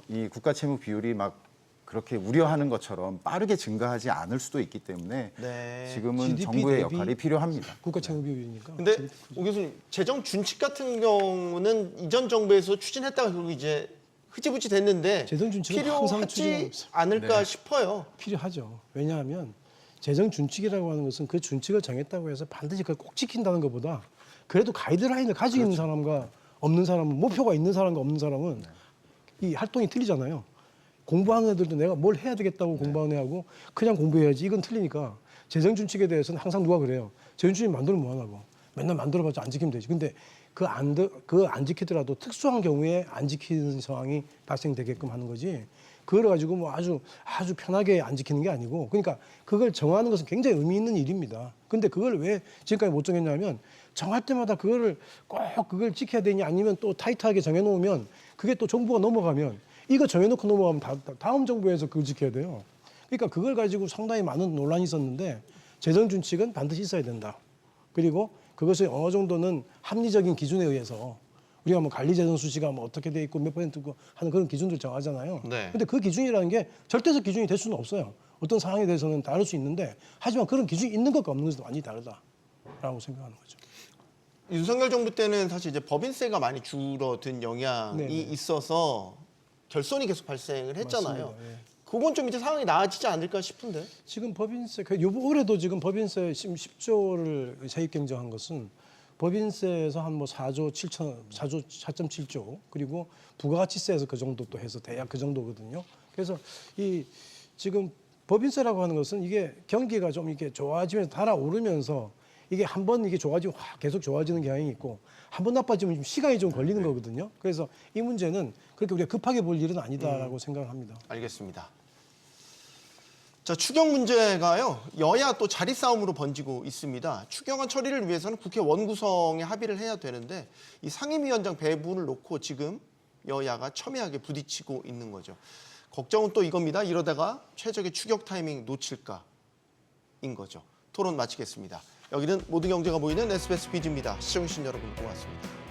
이 국가 채무 비율이 막 그렇게 우려하는 것처럼 빠르게 증가하지 않을 수도 있기 때문에 네. 지금은 GDP 정부의 대비 역할이 필요합니다. 국가 채무 비율이니까. 근데 오 교수님 재정 준칙 같은 경우는 이전 정부에서 추진했다가 결국 이제 흐지부지 됐는데 재정 준칙은 항상 필요하지 추진하고 않을까 싶어요. 필요하죠. 왜냐하면 재정 준칙이라고 하는 것은 그 준칙을 정했다고 해서 반드시 그걸 꼭 지킨다는 것보다 그래도 가이드라인을 가지고 있는 사람과 없는 사람은 목표가 있는 사람과 없는 사람은 이 활동이 틀리잖아요. 공부하는 애들도 내가 뭘 해야 되겠다고 공부하는 애하고 그냥 공부해야지 이건 틀리니까 재정 준칙에 대해서는 항상 누가 그래요. 재정 준칙 만들면 뭐하냐고. 맨날 만들어봤자 안 지키면 되지. 근데 그 안 지키더라도 특수한 경우에 안 지키는 상황이 발생되게끔 하는 거지. 그걸 가지고 뭐 아주 편하게 안 지키는 게 아니고 그러니까 그걸 정하는 것은 굉장히 의미 있는 일입니다. 근데 그걸 왜 지금까지 못 정했냐면 정할 때마다 그거를 꼭 그걸 지켜야 되냐 아니면 또 타이트하게 정해놓으면 그게 또 정부가 넘어가면 이거 정해놓고 넘어가면 다음 정부에서 그걸 지켜야 돼요. 그러니까 그걸 가지고 상당히 많은 논란이 있었는데 재정 준칙은 반드시 있어야 된다. 그리고 그것이 어느 정도는 합리적인 기준에 의해서 우리가 뭐 관리 재정 수지가 뭐 어떻게 돼 있고 몇 퍼센트고 하는 그런 기준들 정하잖아요. 네. 근데 그 기준이라는 게 절대적 기준이 될 수는 없어요. 어떤 상황에 대해서는 다를 수 있는데 하지만 그런 기준이 있는 것과 없는 것은 완전히 다르다라고 생각하는 거죠. 윤석열 정부 때는 사실 이제 법인세가 많이 줄어든 영향이 네네. 있어서 결손이 계속 발생을 했잖아요. 맞습니다. 예. 그건 좀 이제 상황이 나아지지 않을까 싶은데. 지금 법인세, 올해도 지금 법인세 10조를 세입 경정한 것은 법인세에서 한 뭐 4조 4.7조 그리고 부가가치세에서 그 정도 또 해서 대략 그 정도거든요. 그래서 이 지금 법인세라고 하는 것은 이게 경기가 좀 이렇게 좋아지면서 달아오르면서 이게 한 번 이게 좋아지고 계속 좋아지는 경향이 있고 한 번 나빠지면 좀 시간이 좀 걸리는 거거든요. 그래서 이 문제는 그렇게 우리가 급하게 볼 일은 아니다라고 생각을 합니다. 알겠습니다. 자, 추경 문제가요. 여야 또 자리 싸움으로 번지고 있습니다. 추경안 처리를 위해서는 국회 원구성에 합의를 해야 되는데 이 상임위원장 배분을 놓고 지금 여야가 첨예하게 부딪히고 있는 거죠. 걱정은 또 이겁니다. 이러다가 최적의 추격 타이밍 놓칠까인 거죠. 토론 마치겠습니다. 여기는 모든 경제가 모이는 SBS 비즈입니다. 시청해주신 여러분 고맙습니다.